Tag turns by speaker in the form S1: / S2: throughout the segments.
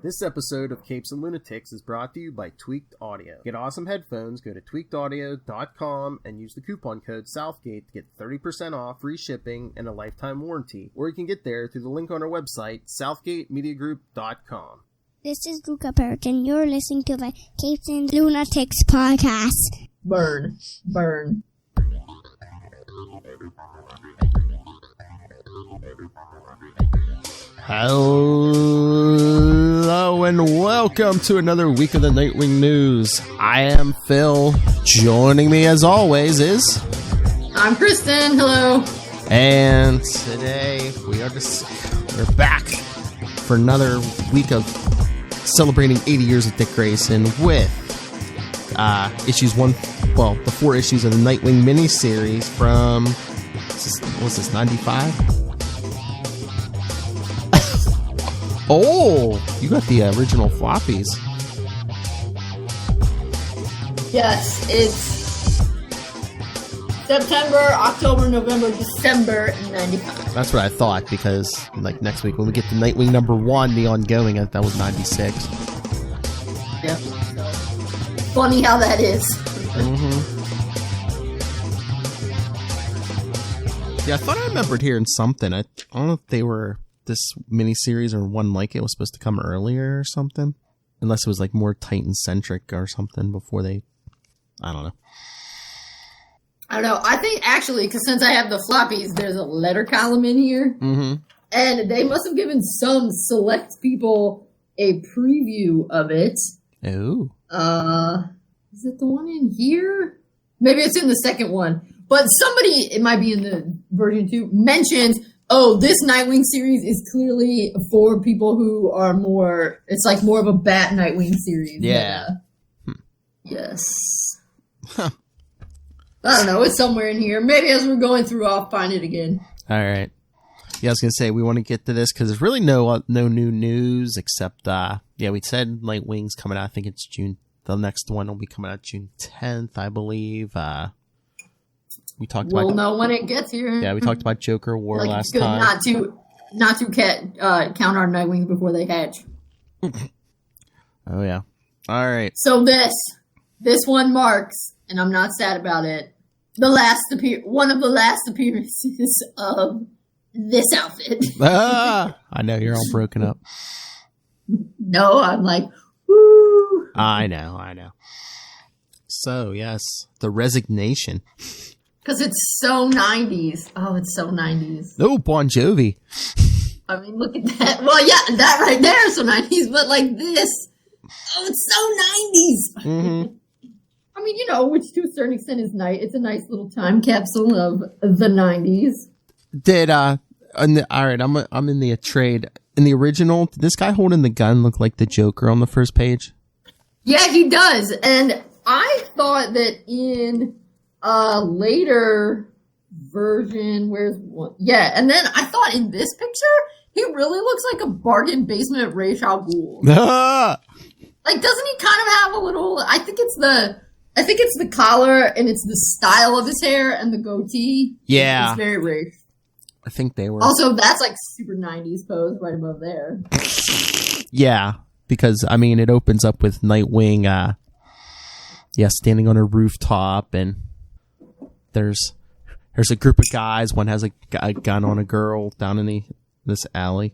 S1: This episode of Capes and Lunatics is brought to you by Tweaked Audio. Get awesome headphones, go to tweakedaudio.com and use the coupon code Southgate to get 30% off, free shipping, and a lifetime warranty. Or you can get there through the link on our website, southgatemediagroup.com.
S2: This is Luca Perich, and you're listening to the Capes and Lunatics podcast.
S3: Burn. Burn.
S1: Hello and welcome to another week of the Nightwing News. I am Phil. Joining me as always is...
S3: I'm Kristen. Hello.
S1: And today we're back for another week of celebrating 80 years of Dick Grayson with the 4 issues of the Nightwing Miniseries from, what's this, 95? Oh, you got the original floppies.
S3: Yes, it's September, October, November, December 95.
S1: That's what I thought, because like next week when we get to Nightwing #1, the ongoing, that was 96.
S3: Yeah. Funny how that is.
S1: Yeah, I thought I remembered hearing something. I don't know if they were... this miniseries or one like it was supposed to come earlier or something, unless it was like more Titan-centric or something before they, I don't know.
S3: I think actually, because since I have the floppies, there's a letter column in here, and they must have given some select people a preview of it.
S1: Oh.
S3: Is it the one in here? Maybe it's in the second one, but somebody, it might be in the version 2, mentioned, oh, this Nightwing series is clearly for people who are more... it's like more of a Bat Nightwing series.
S1: Yeah.
S3: Yes. Huh. I don't know. It's somewhere in here. Maybe as we're going through, I'll find it again.
S1: All right. Yeah, I was going to say, we want to get to this because there's really no new news except, we said Nightwing's coming out. I think it's June. The next one will be coming out June 10th, I believe. We talked about...
S3: we'll know when it gets here.
S1: Yeah, we talked about Joker War last time.
S3: Not to count our Nightwings before they hatch.
S1: Oh, yeah. All right.
S3: So this one marks, and I'm not sad about it, one of the last appearances of this outfit.
S1: I know, you're all broken up.
S3: No, I'm like, woo.
S1: I know. So, yes, the resignation.
S3: Because it's so 90s. Oh, it's so 90s.
S1: No, Bon Jovi.
S3: I mean, look at that. Well, yeah, that right there is so 90s, but like this. Oh, it's so 90s.
S1: Mm-hmm.
S3: I mean, which to a certain extent is nice. It's a nice little time capsule of the 90s.
S1: All right, I'm in the trade. In the original, did this guy holding the gun look like the Joker on the first page? Yeah,
S3: he does. And I thought that in later version, where's one? Yeah, and then I thought in this picture, he really looks like a bargain basement Ra's al Ghul. Like, doesn't he kind of have a little? I think it's the collar and it's the style of his hair and the goatee.
S1: Yeah,
S3: it's very Ra's.
S1: I think they were.
S3: Also, that's like super 90s pose right above there.
S1: Yeah, because I mean, it opens up with Nightwing, standing on a rooftop, and there's a group of guys. One has a gun on a girl down in this alley.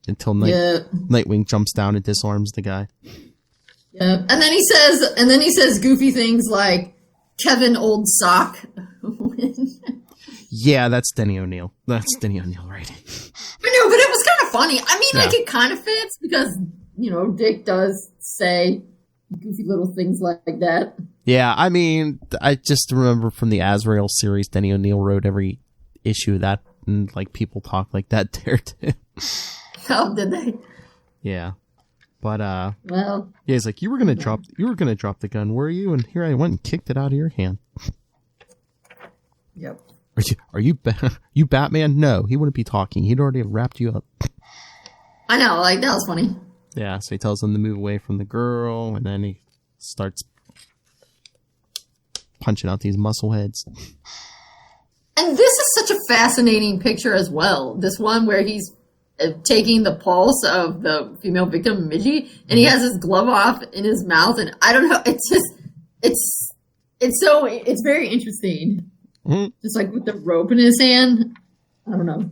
S1: Until Nightwing jumps down and disarms the guy.
S3: Yeah, and then he says goofy things like Kevin Old Sock.
S1: Yeah, that's Denny O'Neil. That's Denny O'Neil writing.
S3: I know, but it was kind of funny. I mean, like, it kind of fits because, Dick does say goofy little things like that.
S1: Yeah, I mean, I just remember from the Azrael series, Denny O'Neil wrote every issue of that, and, like, people talk like that there, too.
S3: Oh, did they?
S1: Yeah. But,
S3: well.
S1: Yeah, he's like, you were gonna drop the gun, were you? And here I went and kicked it out of your hand.
S3: Yep.
S1: Are you Batman? No, he wouldn't be talking. He'd already wrapped you up.
S3: I know, like, that was funny.
S1: Yeah, so he tells him to move away from the girl, and then he starts punching out these muscle heads.
S3: And this is such a fascinating picture as well. This one where taking the pulse of the female victim, Midgie, and he has his glove off in his mouth, and I don't know, it's very interesting. Mm-hmm. Just like with the rope in his hand. I don't know.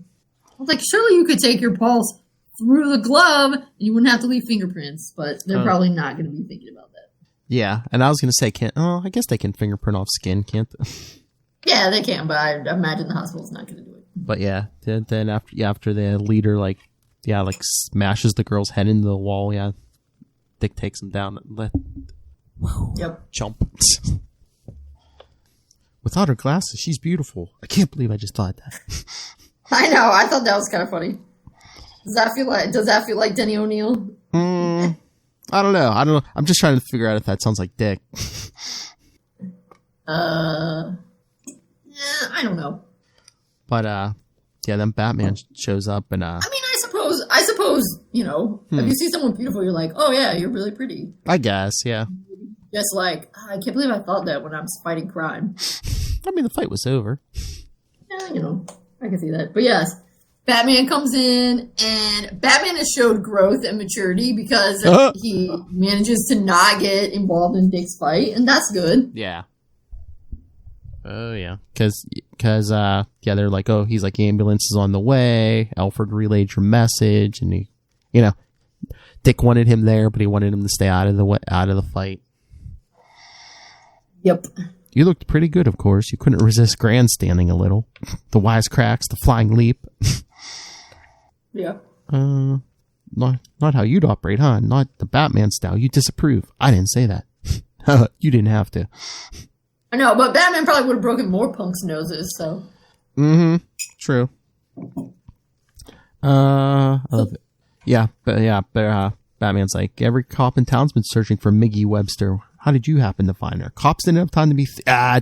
S3: I was like, surely you could take your pulse through the glove and you wouldn't have to leave fingerprints, but they're probably not going to be thinking about that.
S1: Yeah, and I was going to say, I guess they can fingerprint off skin, can't they?
S3: Yeah, they can, but I imagine the hospital's not going to do it.
S1: But yeah, then after the leader smashes the girl's head into the wall, yeah, Dick takes him down and jump. Without her glasses, she's beautiful. I can't believe I just thought that.
S3: I know. I thought that was kind of funny. Does that feel like Denny O'Neil?
S1: I don't know. I'm just trying to figure out if that sounds like Dick.
S3: I don't know.
S1: But then Batman shows up and
S3: I mean, I suppose, you know, if you see someone beautiful, you're like, oh yeah, you're really pretty.
S1: I guess, yeah.
S3: Just like, I can't believe I thought that when I was fighting crime.
S1: I mean, the fight was over.
S3: Yeah, you know, I can see that. But yes, Batman comes in, and Batman has showed growth and maturity because he manages to not get involved in Dick's fight, and that's good.
S1: Yeah. Oh, yeah. Because they're like, oh, he's like, ambulance is on the way. Alfred relayed your message, and Dick wanted him there, but he wanted him to stay out of the fight.
S3: Yep.
S1: You looked pretty good, of course. You couldn't resist grandstanding a little. The wisecracks, the flying leap.
S3: Yeah.
S1: Not how you'd operate, huh? Not the Batman style. You disapprove. I didn't say that. You didn't have to.
S3: I know, but Batman probably would have broken more punks' noses, so.
S1: Mm-hmm. True. Batman's like, every cop in town's been searching for Miggy Webster. How did you happen to find her? Cops didn't have time to be...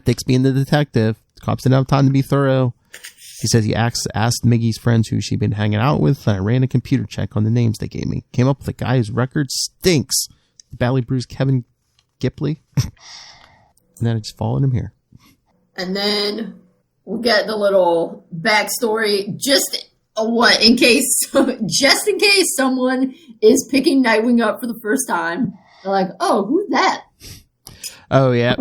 S1: Dick's being the detective. Cops didn't have time to be thorough. He says he asked Miggy's friends who she'd been hanging out with, and I ran a computer check on the names they gave me. Came up with a guy whose record stinks. Badly bruised Kevin Gipley. And then I just followed him here.
S3: And then we'll get the little backstory. Just in case someone is picking Nightwing up for the first time. They're like, oh, who's that?
S1: Oh, yeah.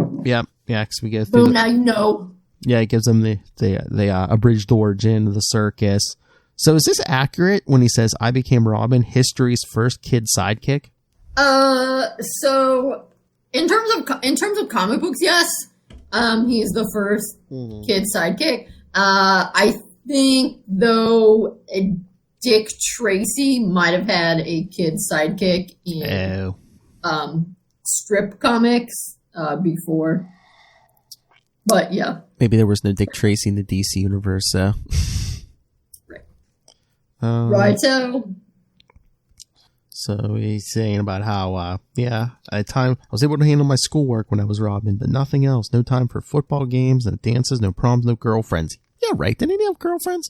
S1: Because we go through.
S3: Boom, now you know.
S1: Yeah, it gives them the abridged origin of the circus. So is this accurate when he says, I became Robin, history's first kid sidekick?
S3: So in terms of comic books, yes. He's the first kid sidekick. I think, though, Dick Tracy might have had a kid sidekick in strip comics before. But, yeah.
S1: Maybe there was no Dick Tracy in the DC universe, so.
S3: Right. Righto.
S1: So he's saying about how, at time I was able to handle my schoolwork when I was Robin, but nothing else. No time for football games, no dances, no proms, no girlfriends. Yeah, right. Didn't he have girlfriends?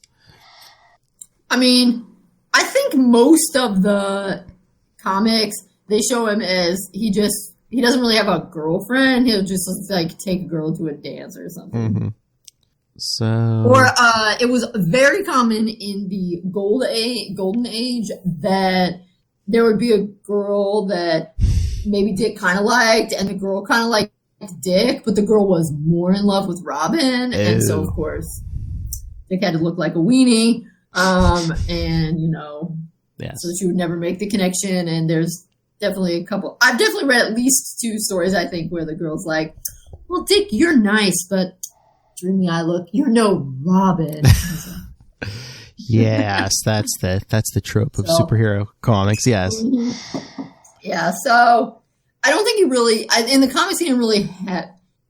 S3: I mean, I think most of the comics, they show him as he doesn't really have a girlfriend. He'll just like take a girl to a dance or something.
S1: Mm-hmm. So,
S3: or it was very common in the golden age that there would be a girl that maybe Dick kind of liked, and the girl kind of liked Dick, but the girl was more in love with Robin, and so of course Dick had to look like a weenie, and so she would never make the connection. And there's definitely a couple. I've definitely read at least 2 stories, I think, where the girl's like, "Well, Dick, you're nice, but dreamy eye look, you're no Robin."
S1: Yes, that's the trope of superhero comics. Yes.
S3: Yeah. So I don't think he really in the comics he didn't really have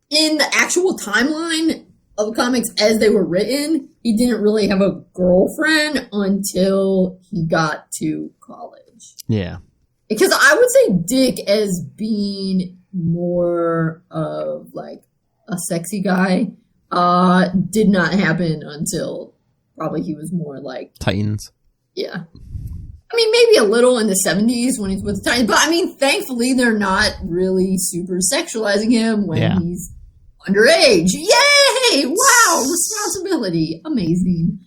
S3: in the actual timeline of the comics as they were written. He didn't really have a girlfriend until he got to college.
S1: Yeah.
S3: Because I would say Dick as being more of like a sexy guy did not happen until probably he was more like
S1: Titans.
S3: Yeah. I mean, maybe a little in the 70s when he's with the Titans. But I mean, thankfully, they're not really super sexualizing him when he's underage. Yay! Wow! Responsibility. Amazing.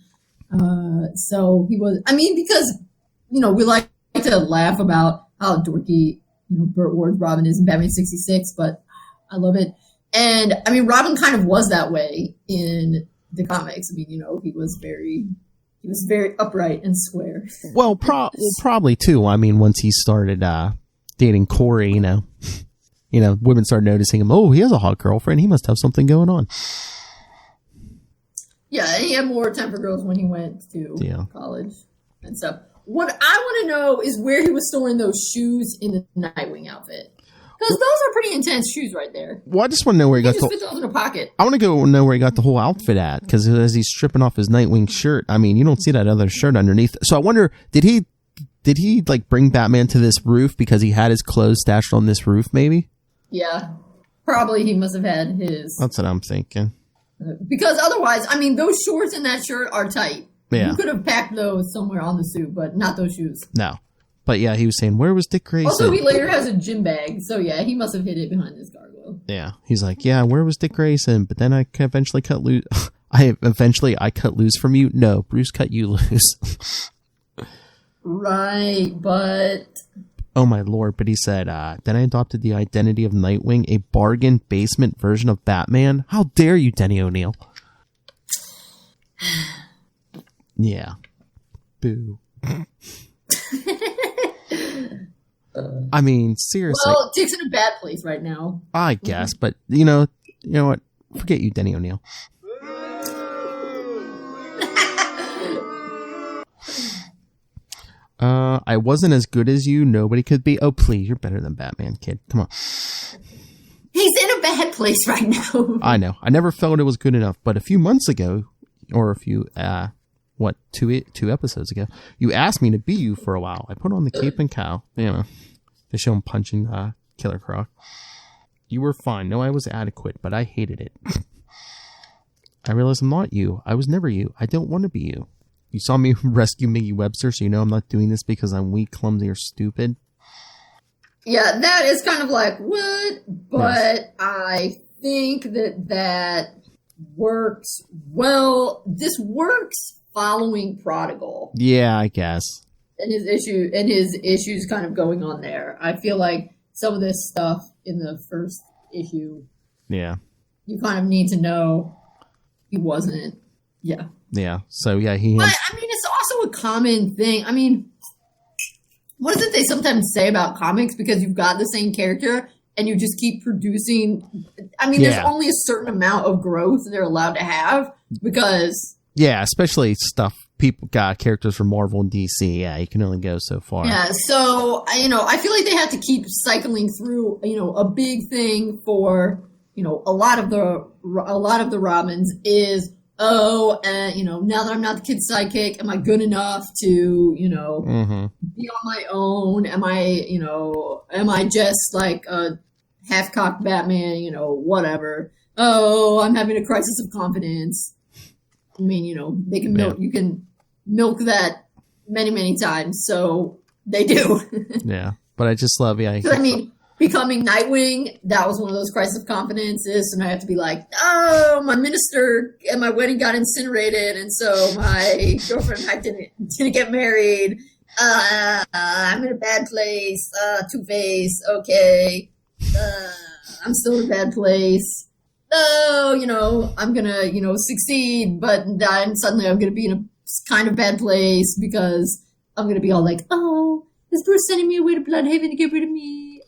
S3: So he was, I mean, because we like to laugh about how dorky, Burt Ward's Robin is in Batman 66, but I love it. And I mean, Robin kind of was that way in the comics. I mean, he was very upright and square.
S1: Well, probably too. I mean, once he started dating Corey, women started noticing him. Oh, he has a hot girlfriend. He must have something going on.
S3: Yeah, he had more time for girls when he went to college and stuff. What I want to know is where he was storing those shoes in the Nightwing outfit. Because those are pretty intense shoes right there.
S1: Well, I just want to know where he got
S3: fit those in a pocket.
S1: I want to know where he got the whole outfit at. Because as he's stripping off his Nightwing shirt, I mean, you don't see that other shirt underneath. So I wonder, did he like bring Batman to this roof because he had his clothes stashed on this roof? Maybe.
S3: Yeah, probably he must have had his.
S1: That's what I'm thinking.
S3: Because otherwise, I mean, those shorts and that shirt are tight.
S1: Yeah.
S3: You could have packed those somewhere on the suit, but not those shoes.
S1: No. But yeah, he was saying, where was Dick Grayson?
S3: Also, he later has a gym bag, so yeah, he must have hid it behind his gargoyle.
S1: Yeah. He's like, yeah, where was Dick Grayson? But then I eventually cut loose. I cut loose from you? No, Bruce cut you loose.
S3: Right, but...
S1: Oh my lord, but he said, then I adopted the identity of Nightwing, a bargain basement version of Batman. How dare you, Denny O'Neil? Yeah. Boo. I mean, seriously.
S3: Well, Dick's in a bad place right now.
S1: I guess, but you know what? Forget you, Denny O'Neil. I wasn't as good as you. Nobody could be. Oh, please, you're better than Batman, kid. Come on.
S3: He's in a bad place right now.
S1: I know. I never felt it was good enough, but a few months ago, or a few, two episodes ago, you asked me to be you for a while. I put on the cape and cowl. They show him punching Killer Croc. You were fine. No, I was adequate, but I hated it. I realized I'm not you. I was never you. I don't want to be you. You saw me rescue Miggy Webster, so you know I'm not doing this because I'm weak, clumsy, or stupid.
S3: Yeah, that is kind of like, what? But
S1: Yes.
S3: I think that works well. This works following Prodigal.
S1: Yeah, I guess.
S3: And his issues kind of going on there. I feel like some of this stuff in the first issue,
S1: Yeah.
S3: you kind of need to know he wasn't. Yeah.
S1: Yeah. So, yeah, he
S3: But,
S1: has...
S3: I mean, it's also a common thing. I mean, what is it they sometimes say about comics? Because you've got the same character and you just keep producing. I mean, there's only a certain amount of growth they're allowed to have because...
S1: Yeah, especially stuff people got characters from Marvel and DC. Yeah, you can only go so far.
S3: Yeah, so, I feel like they have to keep cycling through, a big thing for, a lot of the Robins is... now that I'm not the kid's sidekick, am I good enough to, be on my own? Am I just like a half-cocked Batman, whatever. Oh, I'm having a crisis of confidence. I mean, they can milk, you can milk that many, many times. So they do.
S1: Yeah. But I just love,
S3: I mean, becoming Nightwing, that was one of those crisis of confidences, and I have to be like, oh, my minister at my wedding got incinerated, and so my girlfriend and I didn't get married. I'm in a bad place. Two-Face, okay. I'm still in a bad place. Oh, I'm gonna, succeed, but then suddenly I'm gonna be in a kind of bad place because I'm gonna be all like, oh, is Bruce sending me away to Bloodhaven to get rid of me?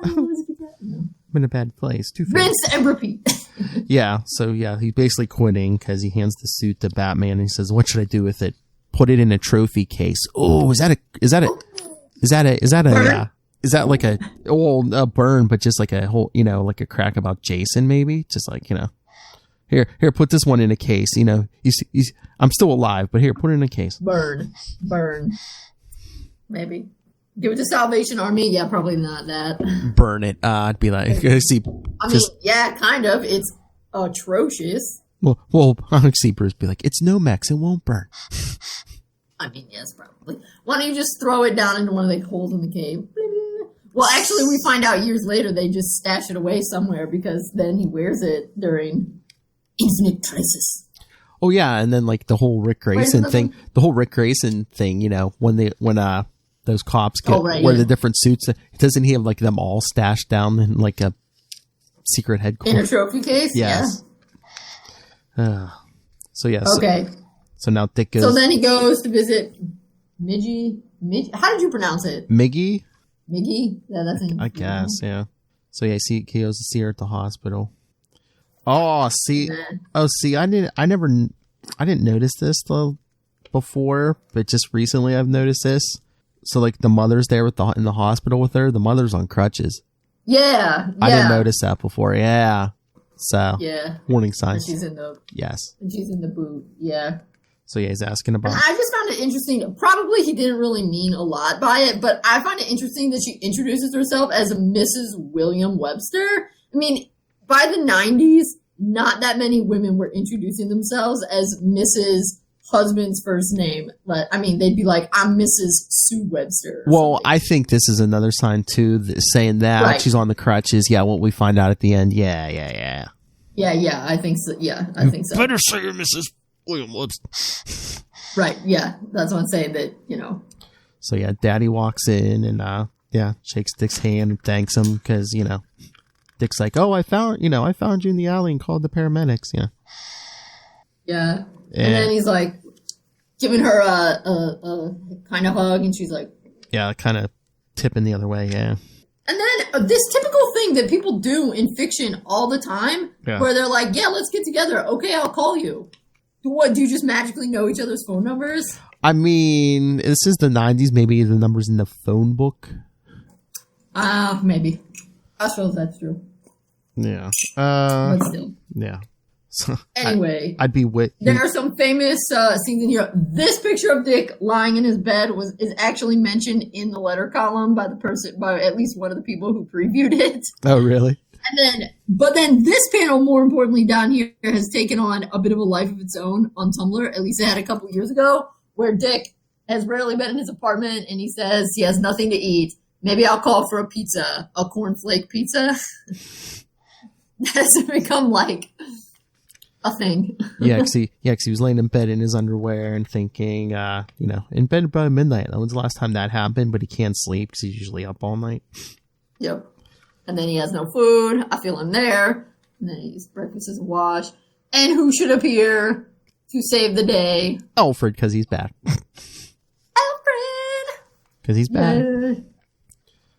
S3: I'm
S1: in a bad place. Two-Face.
S3: Rinse and repeat.
S1: Yeah, so yeah, he's basically quitting because he hands the suit to Batman and he says, "What should I do with it? Put it in a trophy case." Oh, is that like a burn, but just like a whole, like a crack about Jason, maybe, just like here, put this one in a case. I'm still alive, but here, put it in a case.
S3: Burn, maybe. Give it to Salvation Army? Yeah, probably not that.
S1: Burn it. I'd be like, see.
S3: Yeah, kind of. It's atrocious.
S1: Well, I see Bruce be like, it's Nomex, it won't burn.
S3: I mean, yes, probably. Why don't you just throw it down into one of the holes in the cave? Well, actually, we find out years later they just stash it away somewhere because then he wears it during Infinite Crisis.
S1: Oh yeah, and then like the whole Rick Grayson thing, you know, when those cops wear the different suits, doesn't he have like them all stashed down in like a secret headquarters?
S3: In a trophy case?
S1: Yes. Yeah. So
S3: okay.
S1: So now Dick goes.
S3: So then he goes to visit Midgie. How did you pronounce it?
S1: Miggy?
S3: Miggy? Yeah, that's it.
S1: I guess, yeah. So yeah, he goes to see her at the hospital. Oh, see. I didn't notice this though before, but just recently I've noticed this. So like the mother's there in the hospital with her. The mother's on crutches.
S3: Yeah.
S1: I didn't notice that before. Yeah. So warning signs.
S3: And she's in the boot. Yeah.
S1: So yeah, he's asking about.
S3: And I just found it interesting. Probably he didn't really mean a lot by it, but I find it interesting that she introduces herself as Mrs. William Webster. I mean, by the 90s, not that many women were introducing themselves as Mrs. Husband's first name. But I mean, they'd be like, "I'm Mrs. Sue Webster."
S1: Well,
S3: something.
S1: I think this is another sign too, saying that she's on the crutches. Yeah, what we find out at the end. Yeah.
S3: Yeah, I think so. Yeah, I think so.
S1: Better say you're Mrs. William Webster.
S3: Right, yeah. That's what I'm saying, that, you know.
S1: So yeah, Daddy walks in and shakes Dick's hand and thanks him because, you know, Dick's like, "Oh, I found you in the alley and called the paramedics." Yeah.
S3: Yeah. And then he's like giving her a kind of hug, and she's like,
S1: yeah, kind of tipping the other way, yeah.
S3: And then this typical thing that people do in fiction all the time, where they're like, "Yeah, let's get together. Okay, I'll call you." What, do you just magically know each other's phone numbers?
S1: I mean, this is the 90s. Maybe the number's in the phone book.
S3: Maybe. I suppose that's true.
S1: Yeah.
S3: But still.
S1: Yeah. So
S3: anyway,
S1: I'd be
S3: there are some famous scenes in here. This picture of Dick lying in his bed is actually mentioned in the letter column by at least one of the people who previewed it.
S1: Oh, really?
S3: But then this panel, more importantly, down here, has taken on a bit of a life of its own on Tumblr. At least it had a couple years ago, where Dick has rarely been in his apartment, and he says he has nothing to eat. Maybe I'll call for a pizza, a cornflake pizza. That has become like a thing.
S1: Yeah, because he was laying in bed in his underwear and thinking, in bed by midnight. That was the last time that happened, but he can't sleep because he's usually up all night.
S3: Yep. And then he has no food. I feel him there. And then he eats breakfast as a wash. And who should appear to save the day?
S1: Alfred, because he's back.
S3: Alfred!
S1: Because he's back.
S3: Yeah.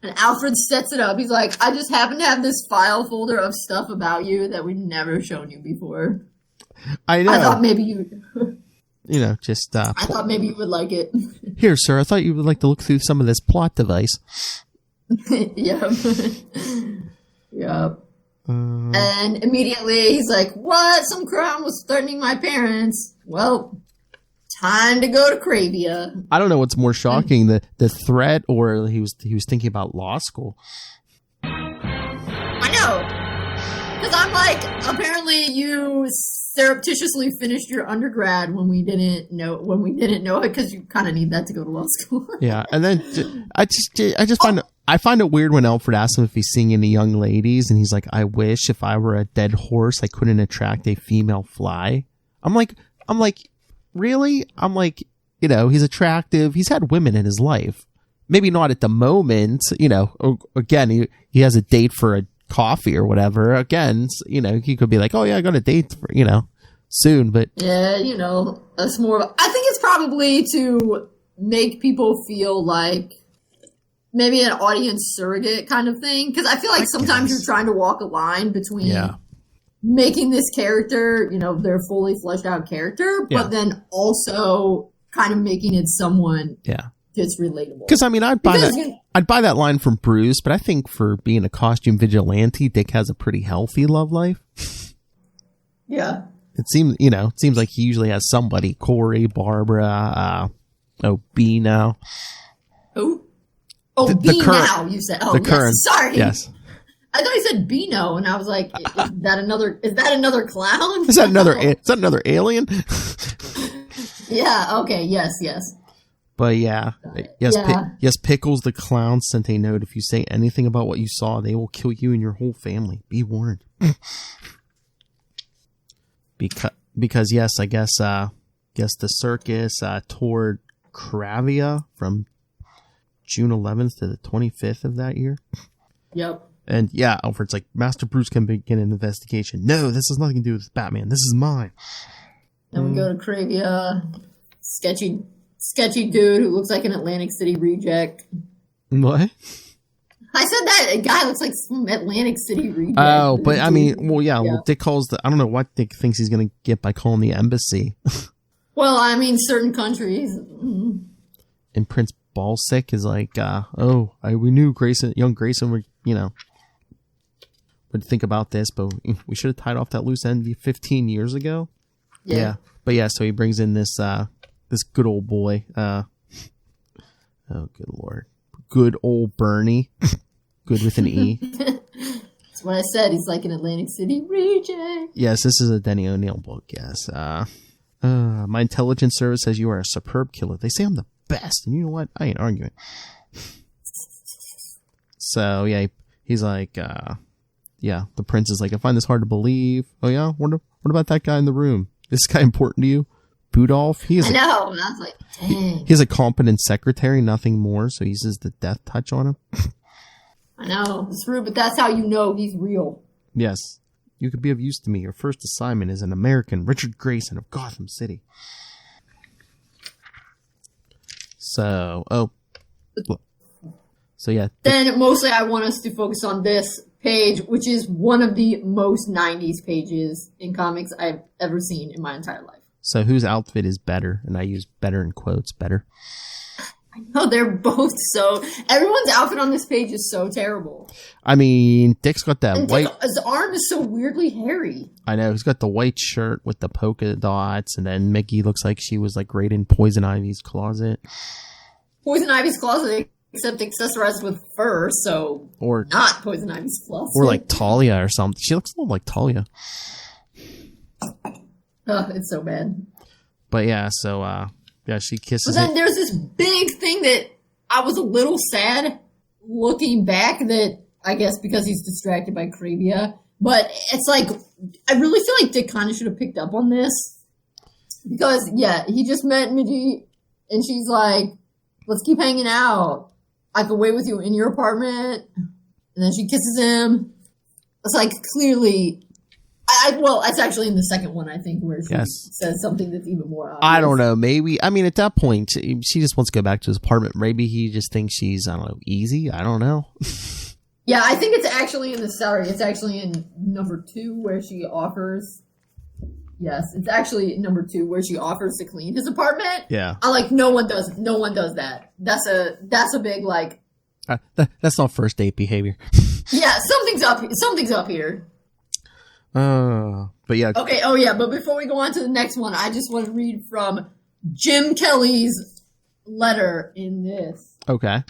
S3: And Alfred sets it up. He's like, "I just happen to have this file folder of stuff about you that we've never shown you before."
S1: I know.
S3: I thought maybe you...
S1: I
S3: thought maybe you would like it.
S1: Here, sir, I thought you would like to look through some of this plot device.
S3: Yep. Yep. And immediately he's like, "What? Some crown was threatening my parents. Well, time to go to Cravia."
S1: I don't know what's more shocking, the threat or he was thinking about law school.
S3: I know. Because I'm like, apparently you surreptitiously finished your undergrad when we didn't know it, because you kind of need that to go to law school.
S1: Yeah, and then I just find it weird when Alfred asks him if he's seeing any young ladies, and he's like, "I wish if I were a dead horse, I couldn't attract a female fly." I'm like, really? I'm like, he's attractive. He's had women in his life. Maybe not at the moment, again, he has a date for a coffee or whatever. Again, he could be like, "Oh yeah, I got a date for, soon," but
S3: yeah, that's more of I think it's probably to make people feel like maybe an audience surrogate kind of thing, because I feel like sometimes you're trying to walk a line between making this character, their fully fleshed out character, but then also kind of making it someone that's relatable.
S1: Because I'd buy that line from Bruce, but I think for being a costume vigilante, Dick has a pretty healthy love life.
S3: Yeah.
S1: It seems like he usually has somebody. Corey, Barbara, B now.
S3: B now, you said. Oh,
S1: the current.
S3: Sorry.
S1: Yes.
S3: I thought he said Beano, and I was like, is that another clown?
S1: Is that another alien?
S3: Yeah, okay, yes.
S1: But yes, Pickles the clown sent a note. "If you say anything about what you saw, they will kill you and your whole family. Be warned." because yes, I guess the circus toured Cravia from June 11th to the 25th of that year.
S3: Yep.
S1: And yeah, Alfred's like, Master Bruce can begin an investigation. No, this has nothing to do with Batman. This is mine.
S3: Then we go to Cravia. Sketchy dude who looks like an Atlantic City reject.
S1: What?
S3: I said that a guy looks like some Atlantic City reject.
S1: Oh, but I mean, well, yeah. Well, Dick calls I don't know what Dick thinks he's going to get by calling the embassy.
S3: Well, I mean, certain countries.
S1: And Prince Ballsick is like, we knew young Grayson would, would think about this, but we should have tied off that loose end 15 years ago. Yeah. But yeah, so he brings in this good old boy. Oh, good Lord. Good old Bernie. Good with an E.
S3: That's what I said. He's like an Atlantic City reject.
S1: Yes, this is a Denny O'Neil book, yes. My intelligence service says you are a superb killer. They say I'm the best, and you know what? I ain't arguing. So, yeah, he's like, the prince is like, I find this hard to believe. Oh, yeah? What about that guy in the room? Is this guy important to you? Budolph?
S3: I know. And I was like, dang.
S1: He's a competent secretary, nothing more, so he uses the death touch on him.
S3: I know. It's rude, but that's how you know he's real.
S1: Yes. You could be of use to me. Your first assignment is an American, Richard Grayson of Gotham City. So, yeah.
S3: Then mostly I want us to focus on this page, which is one of the most 90s pages in comics I've ever seen in my entire life.
S1: So whose outfit is better? And I use better in quotes, better.
S3: I know, they're both everyone's outfit on this page is so terrible.
S1: I mean, Dick's got that white...
S3: His arm is so weirdly hairy.
S1: I know, he's got the white shirt with the polka dots, and then Mickey looks like she was like right in Poison Ivy's closet.
S3: Poison Ivy's closet, except accessorized with fur, so... Or not Poison Ivy's closet.
S1: Or like Talia or something. She looks a little like Talia.
S3: Oh, it's so bad.
S1: But yeah, so... yeah, she kisses
S3: But then there's this big thing that I was a little sad looking back that I guess because he's distracted by Cravia. But it's like, I really feel like Dick kind of should have picked up on this. Because, yeah, he just met Midgie and she's like, let's keep hanging out. I could wait with you in your apartment. And then she kisses him. It's like clearly... it's actually in the second one, I think, where she says something that's even more obvious.
S1: I don't know. Maybe. I mean, at that point, she just wants to go back to his apartment. Maybe he just thinks she's, I don't know, easy. I don't know.
S3: Yeah, I think it's actually it's actually in number 2 where she offers. Yes, it's actually number 2 where she offers to clean his apartment.
S1: Yeah.
S3: I like, no one does that. That's a big, like.
S1: That's not first date behavior.
S3: Yeah, something's up here.
S1: But yeah.
S3: Okay, but before we go on to the next one, I just want to read from Jim Kelly's letter in this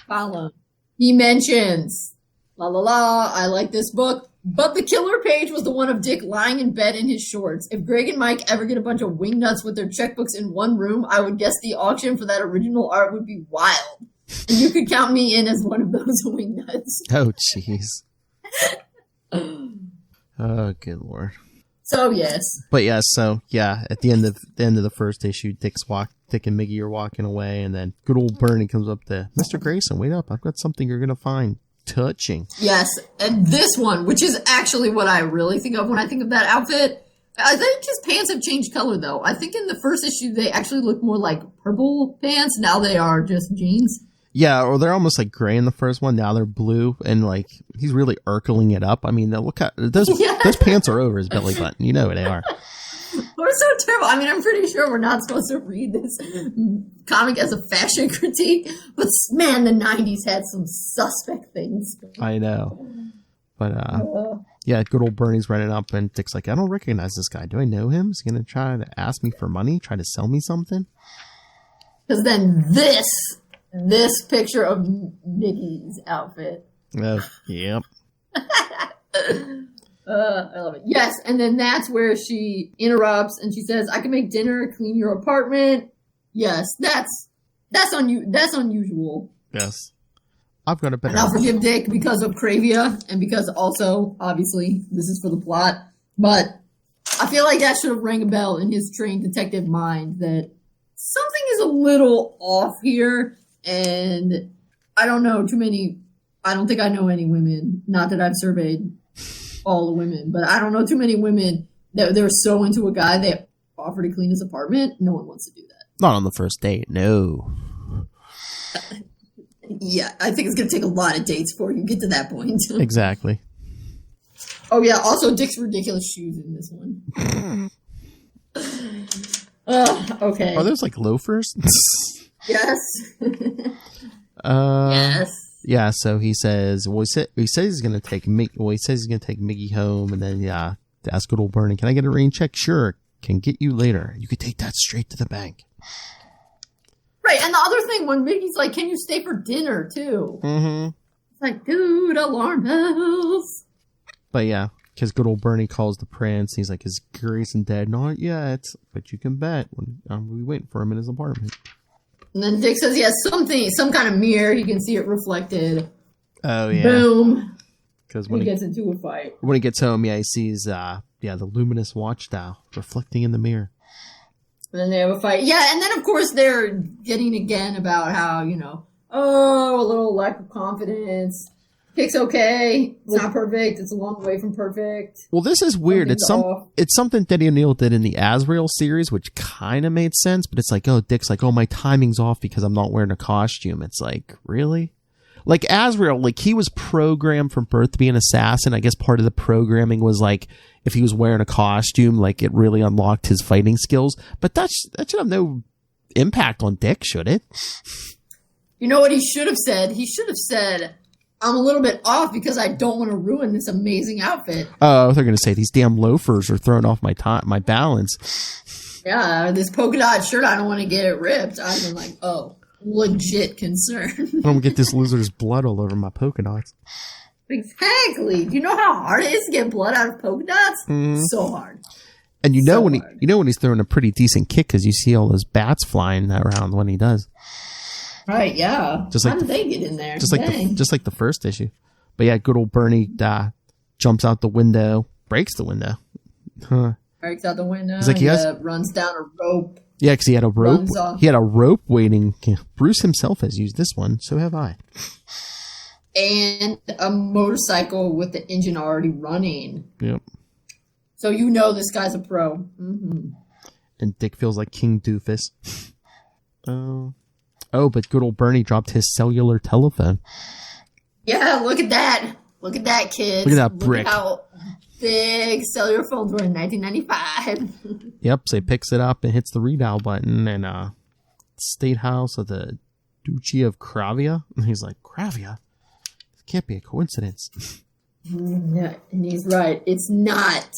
S3: column. He mentions, I like this book, but the killer page was the one of Dick lying in bed in his shorts. If Greg and Mike ever get a bunch of wingnuts with their checkbooks in one room, I would guess the auction for that original art would be wild. And you could count me in as one of those wingnuts.
S1: Oh, jeez. Oh, good Lord.
S3: So yes.
S1: But yeah, at the end of the first issue, Dick and Miggy are walking away, and then good old Bernie comes up to Mr. Grayson, wait up, I've got something you're gonna find touching. Yes,
S3: and this one, which is actually what I really think of when I think of that outfit. I think his pants have changed color though. I think in the first issue they actually looked more like purple pants. Now they are just jeans.
S1: Yeah, or they're almost like gray in the first one. Now they're blue, and like he's really Urkeling it up. I mean, look at those pants are over his belly button. You know what they are.
S3: We're so terrible. I mean, I'm pretty sure we're not supposed to read this comic as a fashion critique, but man, the 90s had some suspect things.
S1: I know, but yeah, good old Bernie's running up, and Dick's like, I don't recognize this guy. Do I know him? Is he gonna try to ask me for money? Try to sell me something?
S3: Because then this picture of Mickey's outfit.
S1: Yep.
S3: I love it. Yes, and then that's where she interrupts and she says, I can make dinner, clean your apartment. Yes, that's unusual.
S1: Yes. I've got a better...
S3: And I'll forgive Dick because of Cravia and because also, obviously, this is for the plot. But I feel like that should have rang a bell in his trained detective mind that something is a little off here, and I don't know too many. I don't think I know any women. Not that I've surveyed all the women, but I don't know too many women that they're so into a guy they offer to clean his apartment. No one wants to do that.
S1: Not on the first date, no.
S3: Yeah, I think it's going to take a lot of dates before you get to that point.
S1: Exactly.
S3: Oh, yeah. Also, Dick's ridiculous shoes in this one. Okay.
S1: Are those like loafers?
S3: Yes. Yes.
S1: Yeah. So he says, well, he says he's going to take Miggy home, and then ask good old Bernie, can I get a rain check? Sure, can get you later. You could take that straight to the bank.
S3: Right, and the other thing, when Miggy's like, can you stay for dinner, too?
S1: Mm-hmm.
S3: It's like, dude, alarm bells.
S1: But yeah, because good old Bernie calls the prince. He's like, is Grayson dead? Not yet, but you can bet when we wait for him in his apartment.
S3: And then Dick says he has some kind of mirror. He can see it reflected.
S1: Oh, yeah.
S3: Boom.
S1: Because when
S3: he gets into a fight.
S1: When he gets home, he sees the luminous watch dial reflecting in the mirror.
S3: And then they have a fight. Yeah, and then, of course, they're getting again about how, a little lack of confidence. Kick's okay. It's not perfect. It's a long way from perfect.
S1: Well, this is weird. It's something Denny O'Neil did in the Azrael series, which kind of made sense. But it's like, Dick's like, my timing's off because I'm not wearing a costume. It's like, really? Like Azrael, like he was programmed from birth to be an assassin. I guess part of the programming was like, if he was wearing a costume, like it really unlocked his fighting skills. But that should have no impact on Dick, should it?
S3: You know what he should have said? He should have said, I'm a little bit off because I don't want to ruin this amazing outfit.
S1: Oh, they're going to say these damn loafers are throwing off my balance.
S3: Yeah, this polka dot shirt, I don't want to get it ripped. I'm like, legit concern.
S1: I don't get this loser's blood all over my polka dots.
S3: Exactly. Do you know how hard it is to get blood out of polka dots? So hard.
S1: And when he's throwing a pretty decent kick because you see all those bats flying around when he does.
S3: Right, yeah. How did they get in there?
S1: Just like the first issue. But yeah, good old Bernie jumps out the window, breaks the window.
S3: Breaks out the window.
S1: He's like,
S3: runs down a rope.
S1: Yeah, because he had a rope. He had a rope waiting. Bruce himself has used this one, so have I.
S3: And a motorcycle with the engine already running.
S1: Yep.
S3: So this guy's a pro. Mm-hmm.
S1: And Dick feels like King Doofus. But good old Bernie dropped his cellular telephone.
S3: Yeah, look at that. Look at that, kids.
S1: Look at that brick.
S3: Look at how big cellular phones were in 1995.
S1: Yep, so he picks it up and hits the redial button, and State House of the Duchy of Kravia. And he's like, Kravia? This can't be a coincidence.
S3: Yeah, and he's right. It's not.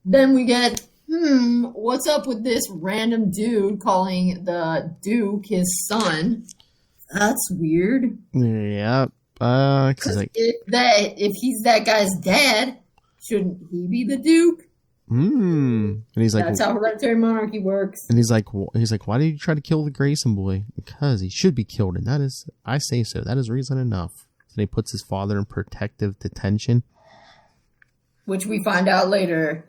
S3: Then we get, what's up with this random dude calling the Duke his son? That's weird.
S1: Yeah.
S3: If he's that guy's dad, shouldn't he be the Duke?
S1: And he's like,
S3: that's how hereditary monarchy works.
S1: And he's like, why did you try to kill the Grayson boy? Because he should be killed, and that is, I say so. That is reason enough. And he puts his father in protective detention,
S3: which we find out later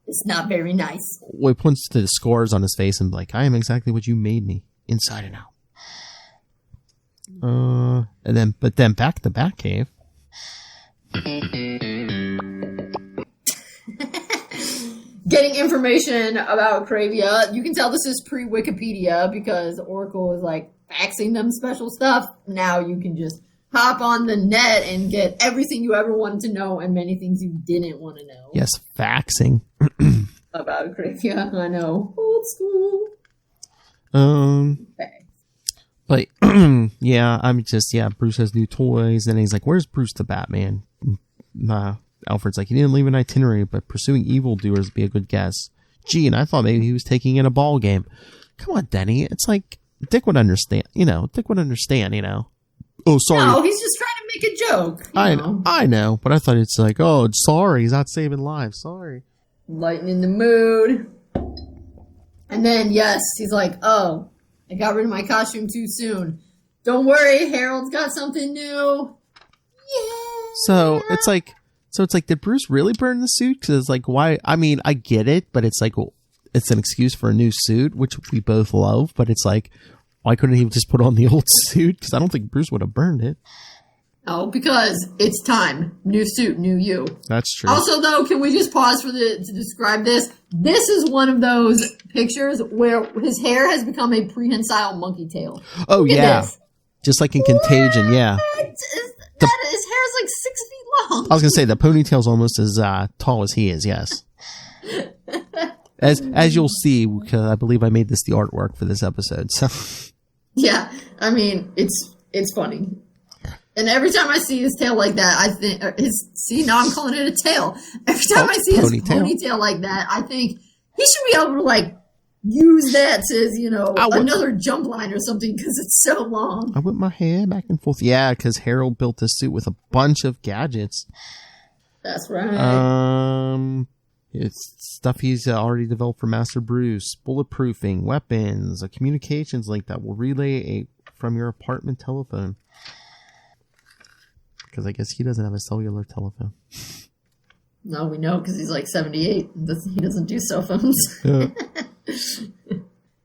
S3: is not very nice.
S1: Well, he points to the scars on his face and like, I am exactly what you made me, inside and out. But then back to the Batcave.
S3: Getting information about Kravia. You can tell this is pre-Wikipedia because Oracle is like faxing them special stuff. Now you can just hop on the net and get everything you ever wanted to know and many things you didn't want to know.
S1: Yes, faxing.
S3: About Kravia. I know. Old school.
S1: Okay. But Bruce has new toys, and he's like, where's Bruce the Batman? Alfred's like, he didn't leave an itinerary, but pursuing evildoers would be a good guess. Gee, and I thought maybe he was taking in a ball game. Come on, Denny. It's like, Dick would understand, Oh, sorry.
S3: No, he's just trying to make a joke.
S1: I know, but I thought it's like, oh, sorry, he's not saving lives. Sorry.
S3: Lightening the mood. And then, yes, he's like, oh, I got rid of my costume too soon. Don't worry, Harold's got something new. Yeah.
S1: So it's like So it's like, did Bruce really burn the suit? Because it's like, why? I mean, I get it, but it's like, well, it's an excuse for a new suit, which we both love. But it's like, why couldn't he just put on the old suit? Because I don't think Bruce would have burned it.
S3: Oh, because it's time. New suit, new you.
S1: That's true.
S3: Also, though, can we just pause to describe this? This is one of those pictures where his hair has become a prehensile monkey tail.
S1: Oh,
S3: Look at
S1: yeah.
S3: this.
S1: Just like in Contagion, yeah.
S3: His hair is like 6 feet long.
S1: I was going to say, the ponytail's almost as tall as he is, yes. As you'll see, because I believe I made this the artwork for this episode. So
S3: Yeah, I mean, it's funny. And every time I see his tail like that, I think now I'm calling it a tail. Every time I see his ponytail like that, I think he should be able to like use that as, another jump line or something because it's so long.
S1: I whip my hair back and forth. Yeah, because Harold built this suit with a bunch of gadgets.
S3: That's right.
S1: It's stuff he's already developed for Master Bruce. Bulletproofing, weapons, a communications link that will relay from your apartment telephone. Because I guess he doesn't have a cellular telephone.
S3: No, we know because he's like 78. He doesn't do cell phones.
S1: Yeah.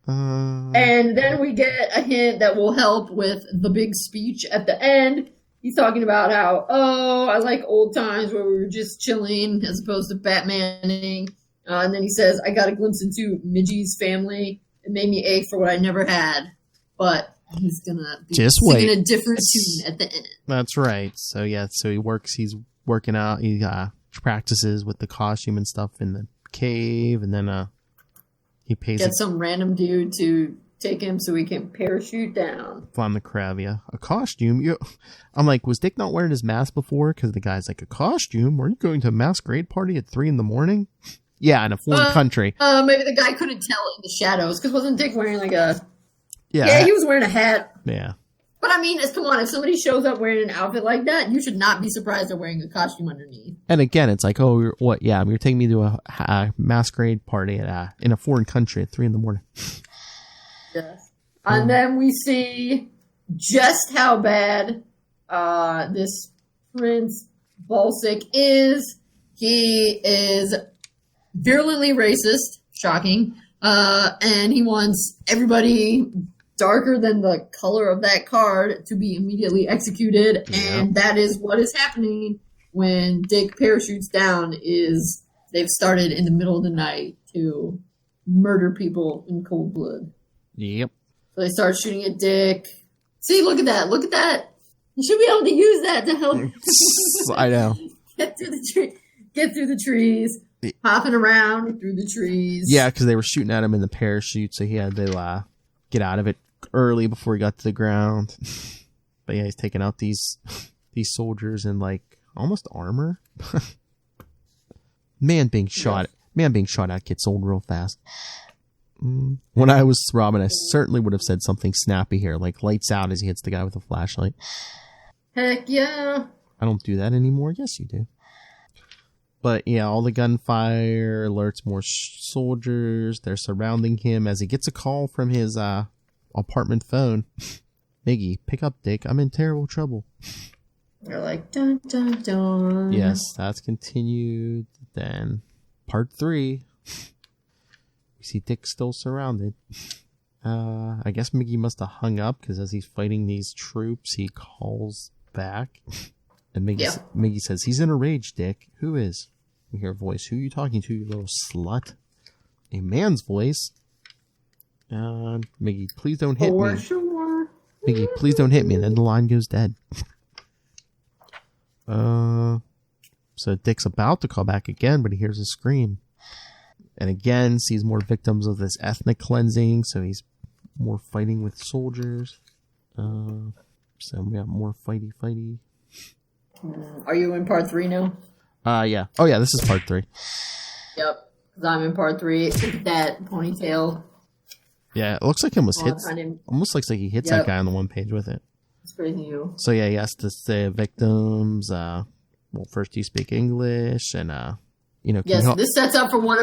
S3: And then we get a hint that will help with the big speech at the end. He's talking about how, I like old times where we were just chilling as opposed to Batmaning. And then he says, I got a glimpse into Midgie's family. It made me ache for what I never had. But he's going to be singing a different tune at the end.
S1: That's right. So, yeah, he's working out. He practices with the costume and stuff in the cave. And then he pays...
S3: Get some random dude to take him so he can parachute down.
S1: Climb the crab, yeah. A costume? I'm like, was Dick not wearing his mask before? Because the guy's like, a costume? Are you going to a masquerade party at 3 a.m? Yeah, in a foreign country.
S3: Maybe the guy couldn't tell in the shadows. Because wasn't Dick wearing like a...
S1: Yeah,
S3: he was wearing a hat.
S1: Yeah.
S3: But I mean, come on, if somebody shows up wearing an outfit like that, you should not be surprised they're wearing a costume underneath.
S1: And again, it's like, what? Yeah, you're taking me to a masquerade party in a foreign country at 3 a.m.
S3: Yes. And then we see just how bad this Prince Balsic is. He is virulently racist, shocking, and he wants everybody darker than the color of that card to be immediately executed, and that is what is happening when Dick parachutes down. Is they've started in the middle of the night to murder people in cold blood.
S1: Yep.
S3: So they start shooting at Dick. See, look at that! Look at that! You should be able to use that to help.
S1: I know.
S3: Get through the trees. Hopping around through the trees.
S1: Yeah, because they were shooting at him in the parachute, so he had to get out of it early before he got to the ground. But yeah, he's taking out these soldiers in like almost armor. Man being shot at gets old real fast. When I was Robin, I certainly would have said something snappy here, like lights out as he hits the guy with a flashlight.
S3: Heck yeah.
S1: I don't do that anymore. Yes, you do. But yeah, all the gunfire alerts more soldiers. They're surrounding him as he gets a call from his apartment phone. Miggy, pick up Dick. I'm in terrible trouble.
S3: They're like, dun, dun, dun.
S1: Yes, that's continued. Then, part 3. We see Dick still surrounded. I guess Miggy must have hung up because as he's fighting these troops, he calls back. And Miggy says, he's in a rage, Dick. Who is? We hear a voice. Who are you talking to, you little slut? A man's voice. Miggy, please don't hit me.
S3: Sure.
S1: Miggy, please don't hit me. And then the line goes dead. So Dick's about to call back again, but he hears a scream. And again, sees more victims of this ethnic cleansing. So he's more fighting with soldiers. So we got more fighty.
S3: Are you in part 3 now?
S1: Yeah. Oh, yeah, this is part 3.
S3: Yep. Because I'm in part 3. Look at that ponytail.
S1: Yeah, it looks like he almost looks like he hits that guy on the one page with it.
S3: It's crazy.
S1: So, yeah, he has to say victims. First you speak English, and,
S3: Yes, this sets up for one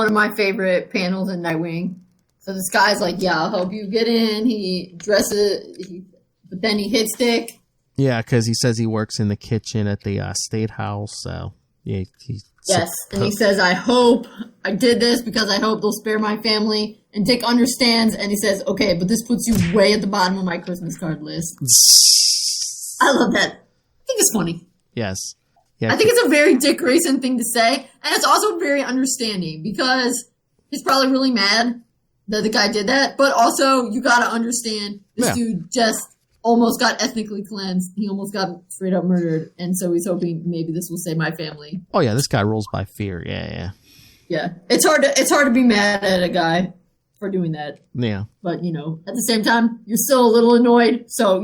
S3: of my favorite panels in Nightwing. So this guy's like, yeah, I'll help you get in. He dresses, but then he hits Dick.
S1: Yeah, because he says he works in the kitchen at the State House, so Yeah,
S3: Yes, and he says, I hope I did this because I hope they'll spare my family. And Dick understands, and he says, okay, but this puts you way at the bottom of my Christmas card list. I love that. I think it's funny.
S1: Yes. Yeah,
S3: I think it's a very Dick Grayson thing to say, and it's also very understanding because he's probably really mad that the guy did that, but also you gotta understand this dude just almost got ethnically cleansed. He almost got straight up murdered, and so he's hoping maybe this will save my family.
S1: Oh yeah, this guy rolls by fear. Yeah.
S3: It's hard to be mad at a guy for doing that.
S1: Yeah.
S3: But at the same time, you're still a little annoyed. So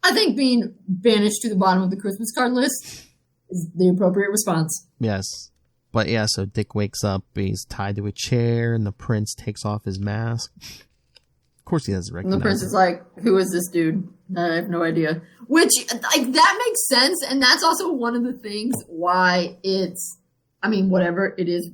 S3: I think being banished to the bottom of the Christmas card list is the appropriate response.
S1: Yes. But yeah, so Dick wakes up, he's tied to a chair, and the prince takes off his mask. Of course he doesn't recognize
S3: And the prince
S1: him.
S3: is like, who is this dude? I have no idea. Which, that makes sense, and that's also one of the things why it's, whatever, it is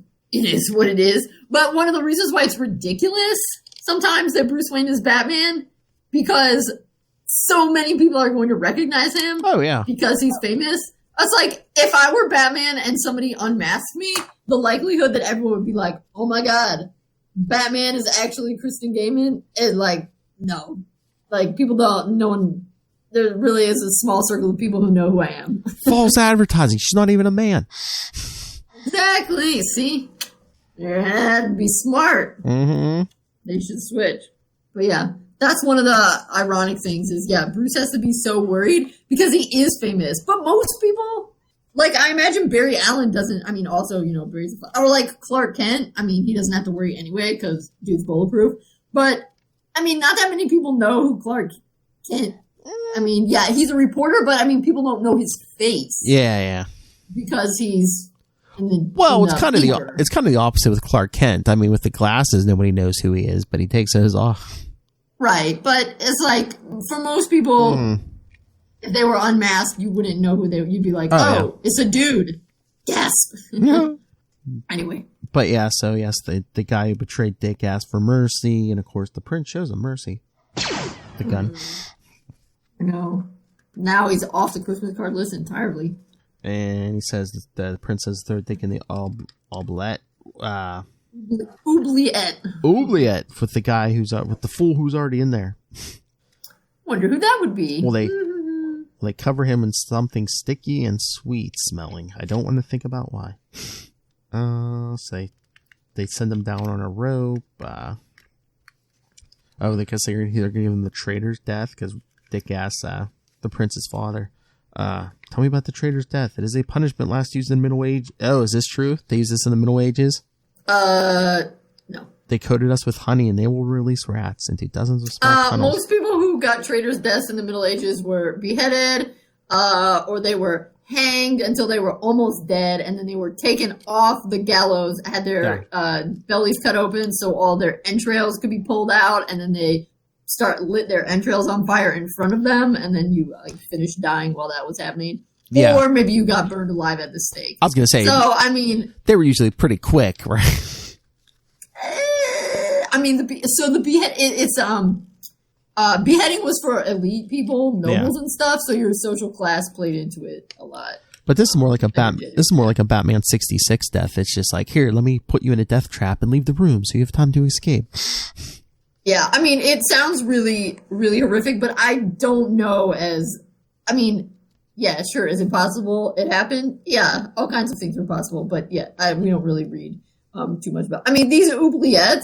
S3: what it is. But one of the reasons why it's ridiculous sometimes that Bruce Wayne is Batman, because so many people are going to recognize him.
S1: Oh, yeah.
S3: Because he's famous. It's like, if I were Batman and somebody unmasked me, the likelihood that everyone would be like, oh my god, Batman is actually Kristen Gaiman is like, no. Like, people don't, no one, there really is a small circle of people who know who I am.
S1: False advertising. She's not even a man.
S3: Exactly. See? You had to be smart.
S1: Mm-hmm.
S3: They should switch. But yeah, that's one of the ironic things is, Bruce has to be so worried because he is famous. But most people, like, I imagine Barry Allen doesn't, also, Barry's, or like Clark Kent, he doesn't have to worry anyway because dude's bulletproof. But, not that many people know who Clark Kent, he's a reporter, but people don't know his face.
S1: Yeah.
S3: Because he's
S1: it's kind of the opposite with Clark Kent. With the glasses, nobody knows who he is, but he takes those off.
S3: Right, but it's like, for most people, if they were unmasked, you wouldn't know who you'd be like, it's a dude. Gasp. Anyway.
S1: But yeah, so yes, the guy who betrayed Dick asked for mercy, and of course the prince shows him mercy. The gun.
S3: No. Now he's off the Christmas card list entirely.
S1: And he says that the prince has third Dick in the oubliette. Oubliette with the guy who's with the fool who's already in there.
S3: Wonder who that would be.
S1: Well, they cover him in something sticky and sweet smelling. I don't want to think about why. So they send him down on a rope. Because they're going to give him the traitor's death because Dick asks the prince's father, tell me about the traitor's death. It is a punishment last used in the Middle Age. Oh, is this true? They use this in the Middle Ages?
S3: No.
S1: They coated us with honey and they will release rats into dozens of small tunnels.
S3: Most people who got traitors' deaths in the Middle Ages were beheaded, or they were hanged until they were almost dead, and then they were taken off the gallows, had their bellies cut open so all their entrails could be pulled out, and then they lit their entrails on fire in front of them, and then you finished dying while that was happening. Yeah. Or maybe you got burned alive at the stake.
S1: I was going to say.
S3: So,
S1: they were usually pretty quick, right?
S3: Beheading was for elite people, nobles and stuff, so your social class played into it a lot.
S1: But this is more like a Batman 66 death. It's just like, here, let me put you in a death trap and leave the room so you have time to escape.
S3: Yeah, it sounds really, really horrific, but I don't know yeah, sure, is it possible it happened? Yeah, all kinds of things are possible, but yeah, we don't really read too much about. These oubliettes,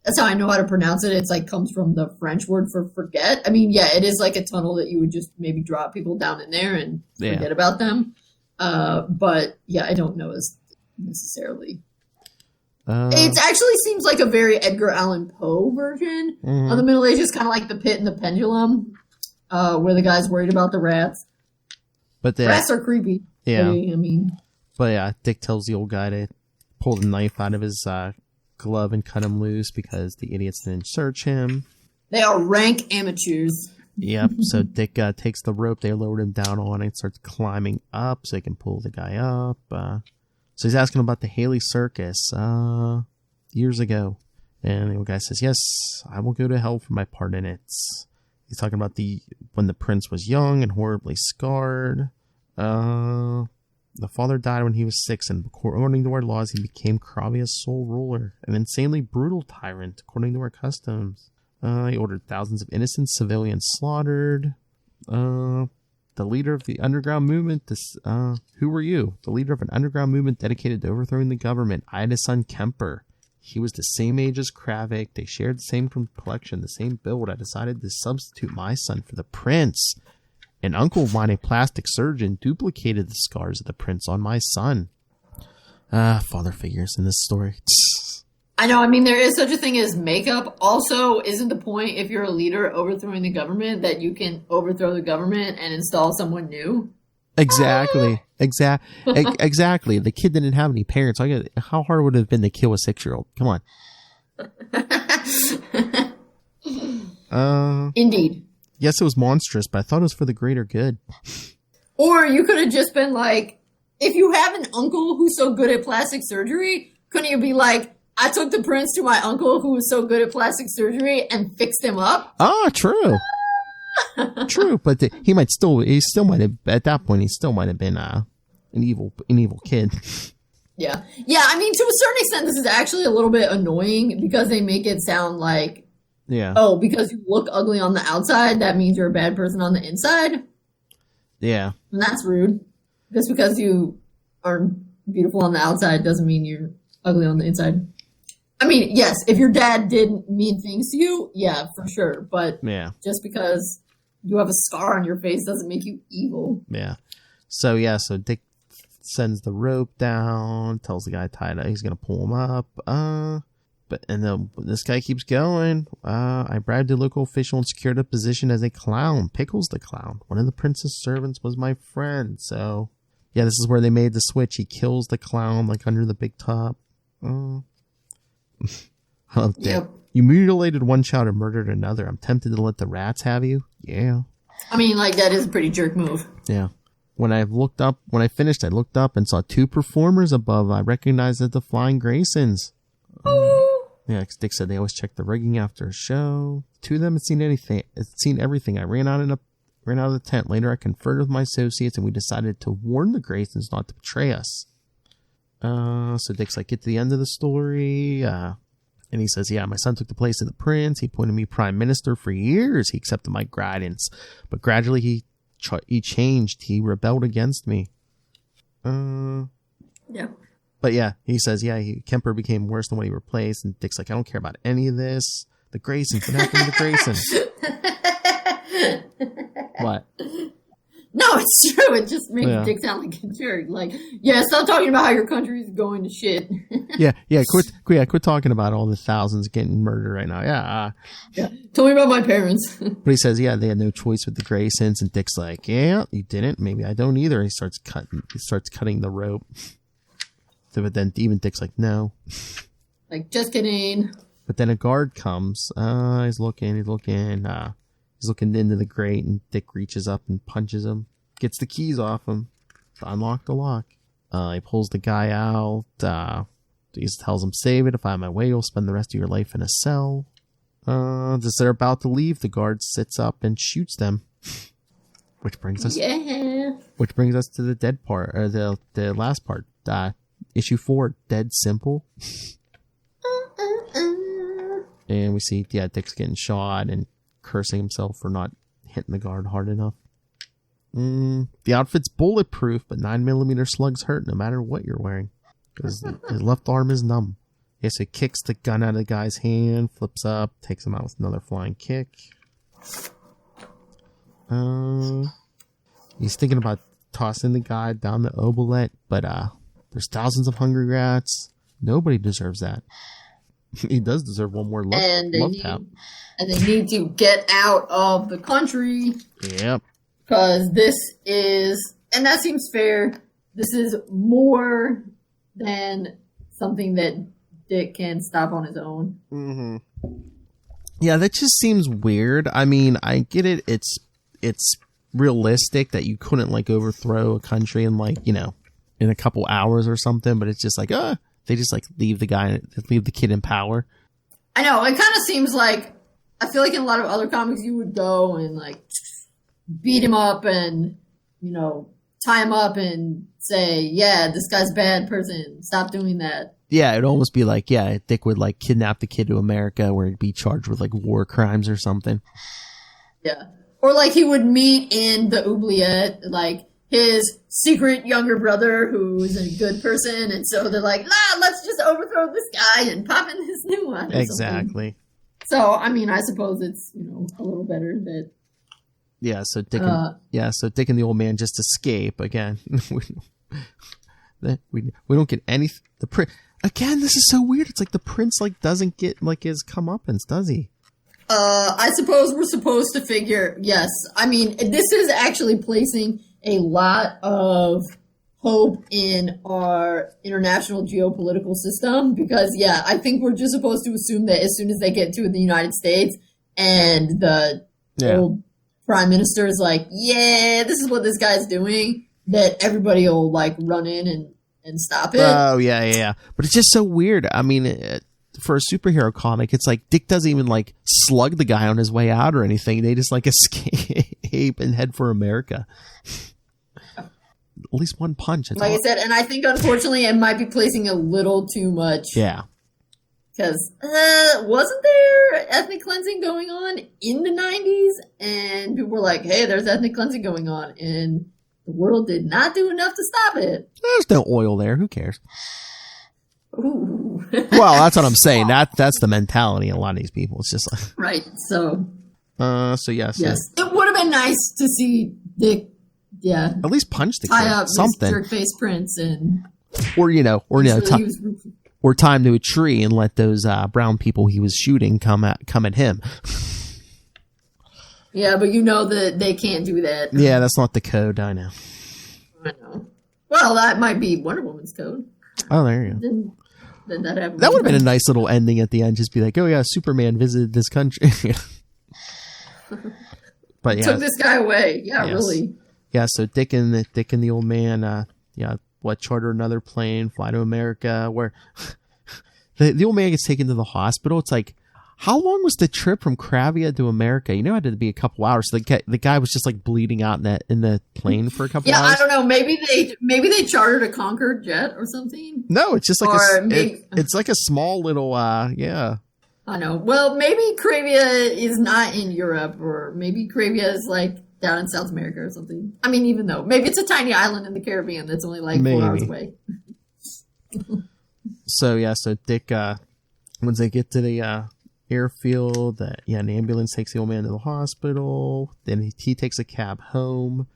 S3: that's how I know how to pronounce it. It's comes from the French word for forget. It is like a tunnel that you would just maybe drop people down in there and forget about them. But yeah, I don't know as necessarily. It actually seems like a very Edgar Allan Poe version of the Middle Ages, kind of like The Pit and the Pendulum, where the guy's worried about the rats. But rats are creepy.
S1: Yeah. But yeah, Dick tells the old guy to pull the knife out of his glove and cut him loose because the idiots didn't search him.
S3: They are rank amateurs.
S1: Yep. So Dick takes the rope they lowered him down on and starts climbing up so he can pull the guy up. So he's asking about the Haley Circus years ago. And the old guy says, yes, I will go to hell for my part in it. He's talking about when the prince was young and horribly scarred. The father died when he was 6, and according to our laws, he became Kravia's sole ruler, an insanely brutal tyrant, according to our customs. He ordered thousands of innocent civilians slaughtered. The leader of the underground movement, who were you? The leader of an underground movement dedicated to overthrowing the government. I had a son, Kemper. He was the same age as Kravik. They shared the same complexion, the same build. I decided to substitute my son for the prince. An uncle of mine, a plastic surgeon, duplicated the scars of the prince on my son. Father figures in this story.
S3: I know, I mean, there is such a thing as makeup. Also, isn't the point, if you're a leader overthrowing the government, that you can overthrow the government and install someone new?
S1: Exactly. Exactly. The kid didn't have any parents. How hard would it have been to kill a 6-year-old? Come on.
S3: Indeed.
S1: Yes, it was monstrous, but I thought it was for the greater good.
S3: Or you could have just been like, if you have an uncle who's so good at plastic surgery, couldn't you be like, I took the prince to my uncle who was so good at plastic surgery and fixed him up?
S1: Ah, true. True, but he still might have, at that point, he still might have been an evil kid.
S3: Yeah. Yeah, I mean, to a certain extent, this is actually a little bit annoying because they make it sound like, oh, because you look ugly on the outside, that means you're a bad person on the inside?
S1: Yeah.
S3: And that's rude. Just because you are beautiful on the outside doesn't mean you're ugly on the inside. I mean, yes, if your dad did mean things to you, yeah, for sure. But just because you have a scar on your face doesn't make you evil.
S1: Yeah. So Dick sends the rope down, tells the guy tied up, he's going to pull him up. Then this guy keeps going. I bribed a local official and secured a position as a clown. Pickles the clown. One of the prince's servants was my friend. So, yeah, this is where they made the switch. He kills the clown, like, under the big top.
S3: Yep.
S1: You mutilated one child and murdered another. I'm tempted to let the rats have you. Yeah. I
S3: mean, like, that is a pretty jerk move.
S1: Yeah. When I finished, I looked up and saw 2 performers above. I recognized as the Flying Graysons. Yeah, Dick said they always check the rigging after a show. 2 of them had seen everything. I ran out of the tent. Later, I conferred with my associates, and we decided to warn the Graysons not to betray us. So Dick's like, get to the end of the story. And he says, yeah, my son took the place of the prince. He appointed me prime minister for years. He accepted my guidance, but gradually he changed. He rebelled against me.
S3: Yeah.
S1: But yeah, he says, Kemper became worse than what he replaced. And Dick's like, I don't care about any of this. The Graysons, what happened to the Graysons? What?
S3: No, it's true. It just makes Dick sound like a jerk. Like, stop talking about how your country's going to shit.
S1: Quit talking about all the thousands getting murdered right now.
S3: Tell me about my parents.
S1: But he says, they had no choice with the Graysons, and Dick's like, you didn't. Maybe I don't either. And he starts cutting the rope. But then even Dick's like, no.
S3: Like, just kidding.
S1: But then a guard comes. He's looking into the grate, and Dick reaches up and punches him. Gets the keys off him to unlock the lock. He pulls the guy out. He tells him, save it. If I'm my way, you'll spend the rest of your life in a cell. As they're about to leave, the guard sits up and shoots them. Which brings us to the dead part, or the last part. Issue 4, Dead Simple. And we see, Dick's getting shot and cursing himself for not hitting the guard hard enough. The outfit's bulletproof, but 9mm slugs hurt no matter what you're wearing. Because his left arm is numb. So he kicks the gun out of the guy's hand, flips up, takes him out with another flying kick. He's thinking about tossing the guy down the oubliette, but there's thousands of hungry rats. Nobody deserves that. He does deserve one more love tap.
S3: And they need to get out of the country.
S1: Yep.
S3: Because this is, and that seems fair, this is more than something that Dick can stop on his own.
S1: Mm-hmm. Yeah, that just seems weird. I mean, I get it. It's realistic that you couldn't, like, overthrow a country in, like, in a couple hours or something, but it's just like, they just, like, leave the kid in power.
S3: I know. It kind of seems like, I feel like in a lot of other comics you would go and, like, beat him up and, tie him up and say, yeah, this guy's a bad person. Stop doing that.
S1: Yeah, it'd almost be like, yeah, Dick would like kidnap the kid to America where he'd be charged with like war crimes or something.
S3: Yeah. Or like he would meet in the oubliette, like his secret younger brother who's a good person. And so they're like, let's just overthrow this guy and pop in this new one.
S1: Exactly.
S3: So, I mean, I suppose it's, a little better that.
S1: Yeah, so Dick and the old man just escape again. we don't get any again. This is so weird. It's like the prince like doesn't get like his comeuppance, does he?
S3: I suppose we're supposed to figure. Yes, I mean this is actually placing a lot of hope in our international geopolitical system because I think we're just supposed to assume that as soon as they get to the United States and the old prime minister is like, this is what this guy's doing, that everybody will like run in and stop it.
S1: Oh yeah. But it's just so weird. I mean, for a superhero comic, it's like Dick doesn't even like slug the guy on his way out or anything. They just like escape and head for America. At least one punch.
S3: Like I said, and I think unfortunately it might be placing a little too much.
S1: Yeah.
S3: Because wasn't there ethnic cleansing going on in the 90s? And people were like, hey, there's ethnic cleansing going on. And the world did not do enough to stop it.
S1: There's no oil there. Who cares?
S3: Ooh.
S1: Well, that's what I'm saying. That's the mentality of a lot of these people. It's just like...
S3: Right. So...
S1: yes.
S3: It would have been nice to see Dick,
S1: at least punch the
S3: tie
S1: kid.
S3: up
S1: Something.
S3: jerk-face Prince and...
S1: Or tie him to a tree and let those brown people he was shooting come at him.
S3: Yeah, but that they can't do that.
S1: Yeah, that's not the code. I know.
S3: Well, that might be Wonder Woman's code.
S1: Oh, there you go.
S3: Did that happen?
S1: That would have been a nice little ending at the end. Just be like, oh yeah, Superman visited this country. But
S3: took this guy away. Yeah, really.
S1: Yeah, so Dick and the old man, charter another plane, fly to America, where the old man gets taken to the hospital. It's like, how long was the trip from Kravia to America? It had to be a couple hours. So the guy was just like bleeding out in the plane for a couple hours.
S3: I don't know. Maybe they chartered a Concorde jet or something.
S1: No, it's just like it's like a small little
S3: I know. Well, maybe Kravia is not in Europe, or maybe Kravia is like down in South America or something. I mean, even though maybe it's a tiny island in the Caribbean that's only like 4 hours away.
S1: So Dick, once they get to the airfield, an ambulance takes the old man to the hospital. Then he takes a cab home,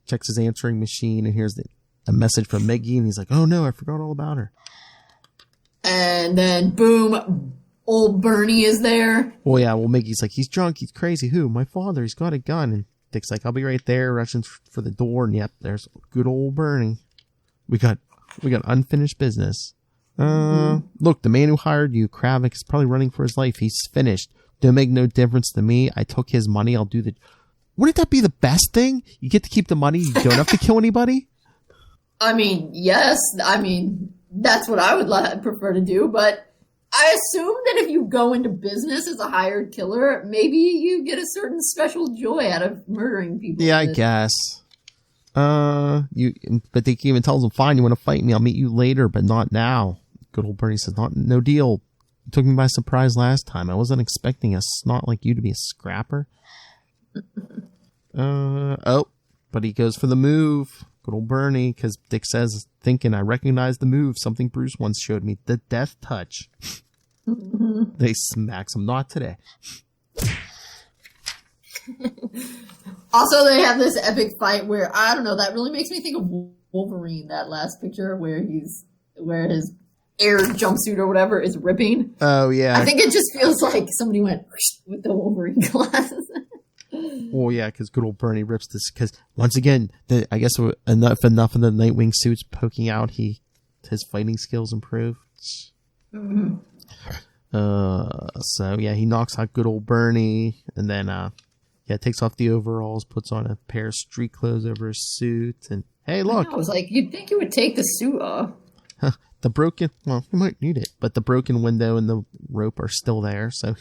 S1: checks his answering machine, and hears a message from Meggie, and he's like, "Oh no, I forgot all about her."
S3: And then boom, old Bernie is there.
S1: Well, Miggie's like, he's drunk, he's crazy. Who? My father. He's got a gun. And Dick's like, I'll be right there, rushing for the door. And there's good old Bernie. We got unfinished business. Look, the man who hired you, Kravik, is probably running for his life. He's finished. Don't make no difference to me. I took his money. I'll do the... Wouldn't that be the best thing? You get to keep the money. You don't have to kill anybody.
S3: I mean, yes. I mean, that's what I would prefer to do, but I assume that if you go into business as a hired killer, maybe you get a certain special joy out of murdering people.
S1: Yeah, I guess. But they even tells him, fine, you want to fight me? I'll meet you later, but not now. Good old Bernie says, no deal. You took me by surprise last time. I wasn't expecting a snot like you to be a scrapper. But he goes for the move. Good old Bernie, because Dick says, thinking, I recognize the move. Something Bruce once showed me. The death touch. They smacks him. Not today.
S3: Also, they have this epic fight where, I don't know, that really makes me think of Wolverine, that last picture where his air jumpsuit or whatever is ripping.
S1: Oh, yeah.
S3: I think it just feels like somebody went with the Wolverine glasses.
S1: Well, yeah, because good old Bernie rips this. Because once again, I guess enough of the Nightwing suits poking out, his fighting skills improve.
S3: Mm-hmm.
S1: So yeah, he knocks out good old Bernie, and then takes off the overalls, puts on a pair of street clothes over his suit, and hey, look!
S3: I was like, you'd think you would take the suit off.
S1: The broken, well, you might need it, but the broken window and the rope are still there. So.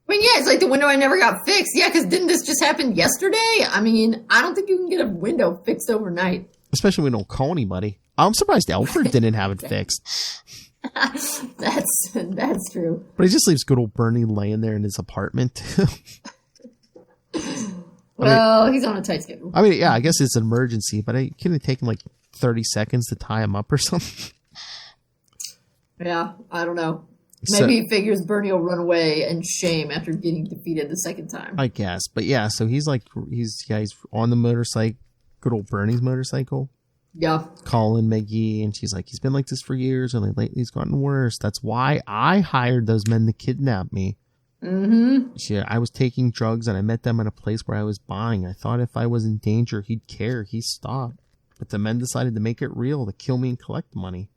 S3: I mean, yeah, it's like the window I never got fixed. Yeah, because didn't this just happen yesterday? I mean, I don't think you can get a window fixed overnight.
S1: Especially when we don't call anybody. I'm surprised Alfred didn't have it fixed.
S3: That's true.
S1: But he just leaves good old Bernie laying there in his apartment.
S3: Well, he's on a tight schedule.
S1: I mean, yeah, I guess it's an emergency, but it couldn't take him like 30 seconds to tie him up or something.
S3: Yeah, I don't know. Maybe he figures Bernie will run away in shame after getting defeated the second time.
S1: I guess. But yeah, so he's on the motorcycle, good old Bernie's motorcycle.
S3: Yeah.
S1: Calling Maggie, and she's like, he's been like this for years, and lately he's gotten worse. That's why I hired those men to kidnap me. Mm-hmm. I was taking drugs, and I met them at a place where I was buying. I thought if I was in danger, he'd care. He stopped. But the men decided to make it real, to kill me and collect the money.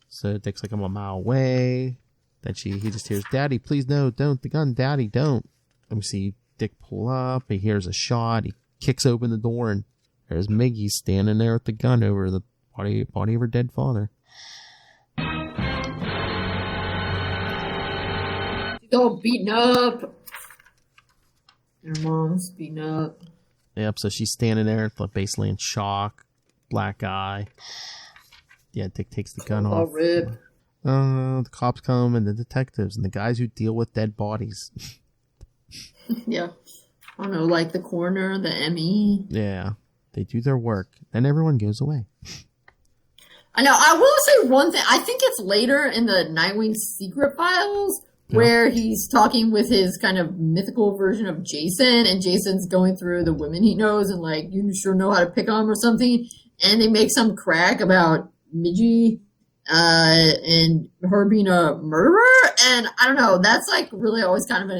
S1: So Dick's like, I'm a mile away. Then he just hears, Daddy, please no, don't. The gun, Daddy, don't. And we see Dick pull up. He hears a shot. He kicks open the door, and there's Miggy standing there with the gun over the body of her dead father.
S3: She's all beaten up. Her mom's beaten up.
S1: Yep, so she's standing there, basically in shock. Black eye. Yeah, Dick takes the gun off.
S3: Rip.
S1: The cops come, and the detectives, and the guys who deal with dead bodies.
S3: Yeah. I don't know, like the coroner, the ME.
S1: Yeah. They do their work. Then everyone goes away.
S3: I know. I will say one thing. I think it's later in the Nightwing Secret Files where he's talking with his kind of mythical version of Jason, and Jason's going through the women he knows and like, you sure know how to pick on them or something. And they make some crack about Midgie and her being a murderer. And I don't know. That's like really always kind of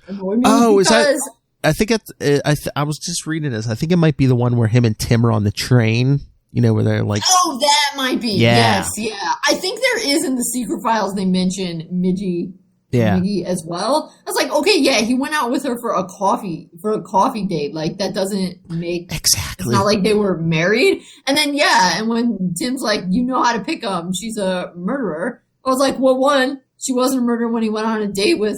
S3: annoying me.
S1: Oh, is that... I think I was just reading this. I think it might be the one where him and Tim are on the train. You know, where they're like...
S3: Oh, that might be.
S1: Yeah.
S3: Yes, yeah. I think there is in the Secret Files, they mention Miggy as well. I was like, okay, yeah, he went out with her for a coffee date. Like, that doesn't make...
S1: Exactly.
S3: It's not like they were married. And then, yeah, and when Tim's like, you know how to pick him, she's a murderer. I was like, well, one, she wasn't a murderer when he went on a date with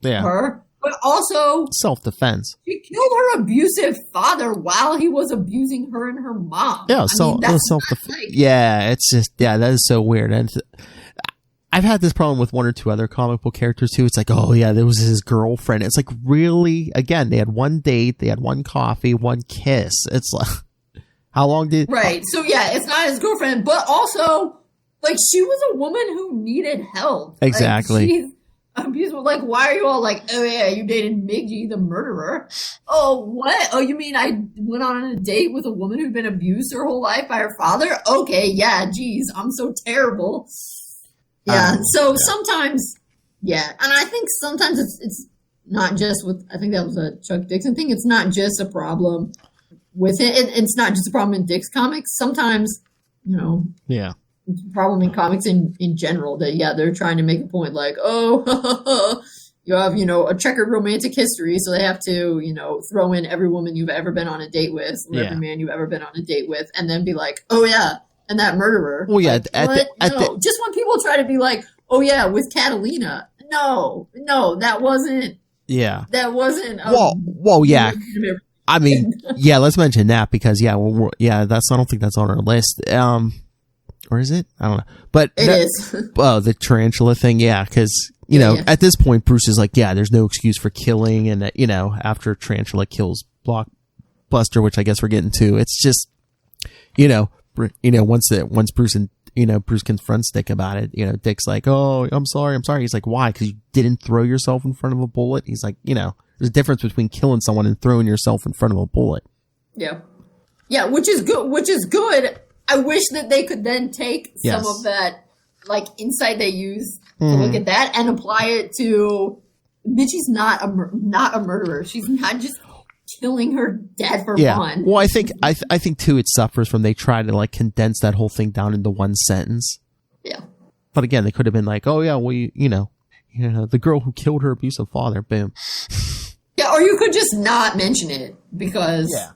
S3: her. But also...
S1: self-defense.
S3: She killed her abusive father while he was abusing her and her mom.
S1: Yeah, self-defense. Yeah, it's just... Yeah, that is so weird. And I've had this problem with one or two other comic book characters, too. It's like, oh, yeah, there was his girlfriend. It's like, really? Again, they had one date, they had one coffee, one kiss. It's like... How long did...
S3: Right, so yeah, it's not his girlfriend, but also, like, she was a woman who needed help.
S1: Exactly.
S3: Like, she's abusable. Like, why are you all like, oh yeah, you dated Miggy, the murderer? Oh, what? Oh, you mean I went on a date with a woman who'd been abused her whole life by her father? Okay, yeah, geez, I'm so terrible. Yeah, sometimes, yeah, and I think sometimes it's not just with, I think that was a Chuck Dixon thing, it's not just a problem with it. It's not just a problem in Dick's comics. Sometimes, you know...
S1: Yeah.
S3: Problem in comics in general that they're trying to make a point like, oh, you have a checkered romantic history, so they have to throw in every woman you've ever been on a date with or every man you've ever been on a date with, and then be like, oh yeah, and that murderer.
S1: Well, yeah,
S3: like, just when people try to be like, oh yeah, with Catalina, no, that wasn't
S1: well, yeah, I mean, yeah, let's mention that because I don't think that's on our list. Or is it? I don't know. But
S3: it is.
S1: Oh, the tarantula thing, yeah, because at this point, Bruce is like, yeah, there's no excuse for killing, and after Tarantula kills Blockbuster, which I guess we're getting to, it's just, once Bruce and Bruce confronts Dick about it, Dick's like, oh, I'm sorry. He's like, why? Because you didn't throw yourself in front of a bullet. He's like, there's a difference between killing someone and throwing yourself in front of a bullet.
S3: Yeah, which is good. I wish that they could then take some of that, like, insight they use to look at that and apply it to Mitchie's not a murderer. She's not just killing her dad for fun.
S1: Well, I think too it suffers from they try to like condense that whole thing down into one sentence.
S3: Yeah.
S1: But again, they could have been like, oh yeah, well, the girl who killed her abusive father, boom.
S3: Yeah, or you could just not mention it because.
S1: Yeah.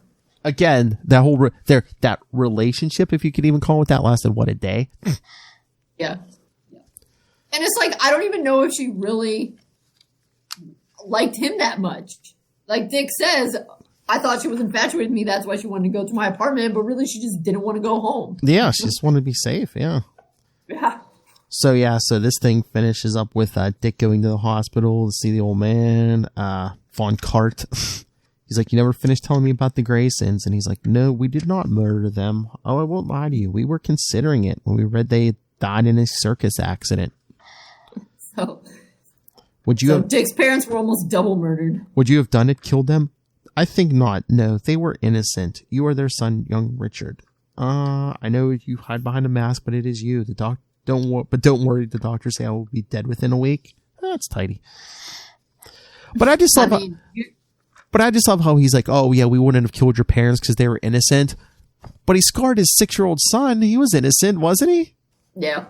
S1: Again, that whole that relationship, if you could even call it that, lasted what, a day?
S3: Yeah. And it's like, I don't even know if she really liked him that much. Like Dick says, I thought she was infatuated with me. That's why she wanted to go to my apartment. But really, she just didn't want to go home.
S1: Yeah, she just wanted to be safe. Yeah.
S3: Yeah.
S1: So this thing finishes up with Dick going to the hospital to see the old man, Von Cart. He's like, you never finished telling me about the Graysons. And he's like, no, we did not murder them. Oh, I won't lie to you. We were considering it when we read they died in a circus accident.
S3: So
S1: have
S3: Dick's parents were almost double murdered.
S1: Would you have done it, killed them? I think not. No, they were innocent. You are their son, young Richard. I know you hide behind a mask, but it is you. Don't worry. The doctors say I will be dead within a week. That's tidy. But I just love how he's like, oh yeah, we wouldn't have killed your parents because they were innocent. But he scarred his 6-year-old son. He was innocent, wasn't he?
S3: Yeah.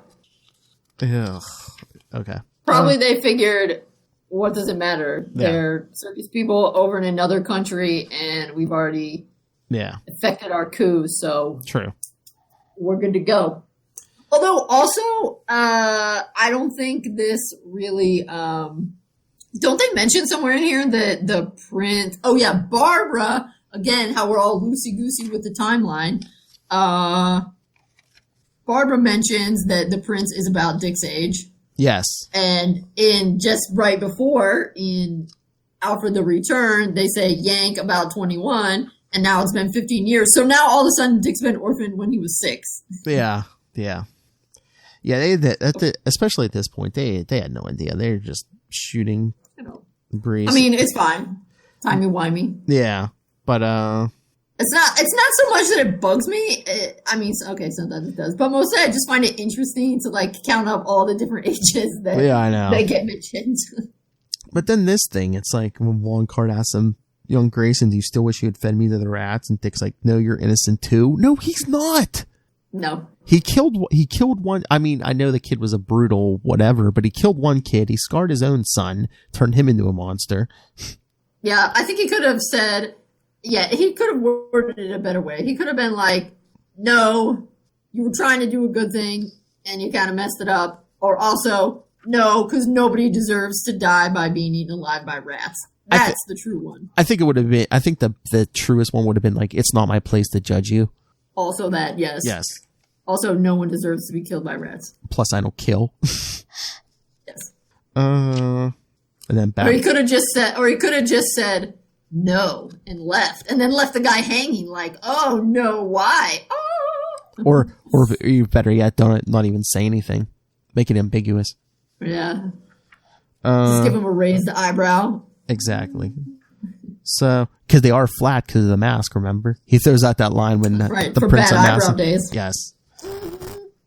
S1: Ugh. Okay.
S3: Probably they figured, what does it matter?
S1: Yeah.
S3: They're circus people over in another country, and we've already effected our coup, so
S1: true.
S3: We're good to go. Although, also, I don't think this really... don't they mention somewhere in here that the prince... Oh, yeah, Barbara, again, how we're all loosey-goosey with the timeline. Barbara mentions that the prince is about Dick's age.
S1: Yes.
S3: And in just right before, in Alfred the Return, they say Yank about 21, and now it's been 15 years. So now all of a sudden Dick's been orphaned when he was 6.
S1: Yeah. Especially at this point, they had no idea. They're just shooting breeze.
S3: I mean, it's fine. Timey-wimey.
S1: Yeah. But,
S3: It's not so much that it bugs me. Sometimes it does. But mostly I just find it interesting to, like, count up all the different ages that
S1: I know.
S3: they get mentioned.
S1: But then this thing, it's like when Von Cart asks him, young Grayson, do you still wish you had fed me to the rats? And Dick's like, no, you're innocent too. No, he's not.
S3: No.
S1: He killed one. I mean, I know the kid was a brutal whatever, but he killed one kid. He scarred his own son, turned him into a monster.
S3: Yeah, I think he could have said... Yeah, he could have worded it a better way. He could have been like, no, you were trying to do a good thing and you kind of messed it up. Or also, no, because nobody deserves to die by being eaten alive by rats. That's the true one.
S1: I think it would have been, I think the truest one would have been like, it's not my place to judge you.
S3: Also that, yes.
S1: Yes.
S3: Also, no one deserves to be killed by rats.
S1: Plus, I don't kill.
S3: Yes.
S1: And then
S3: Or he could have just said, no, and left the guy hanging like, oh no, why? Oh.
S1: or better yet, not even say anything, make it ambiguous.
S3: Yeah, just give him a raised eyebrow.
S1: Exactly. So because they are flat because of the mask. Remember, he throws out that line when the
S3: for
S1: prince
S3: bad eyebrow
S1: mask.
S3: Days.
S1: Yes.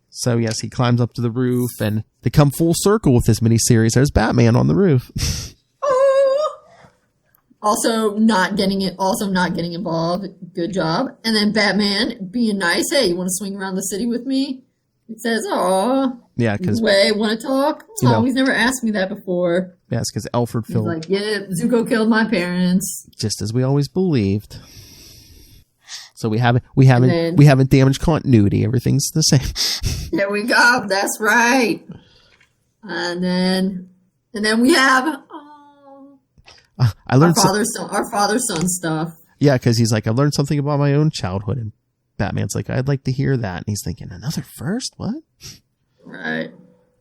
S1: So yes, he climbs up to the roof, and they come full circle with this miniseries. There's Batman on the roof.
S3: Also not getting involved. Good job. And then Batman being nice. Hey, you want to swing around the city with me? He says, "Oh,
S1: yeah, because
S3: want to talk? Oh, he's never asked me that before."
S1: Yes, because Alfred Phil.
S3: He's like, "Yeah, Zuko killed my parents,"
S1: just as we always believed. So we haven't damaged continuity. Everything's the same.
S3: There we go. That's right. And then we have.
S1: I learned
S3: our father-son stuff.
S1: Yeah, because he's like, I learned something about my own childhood, and Batman's like, I'd like to hear that. And he's thinking, another first? What?
S3: Right.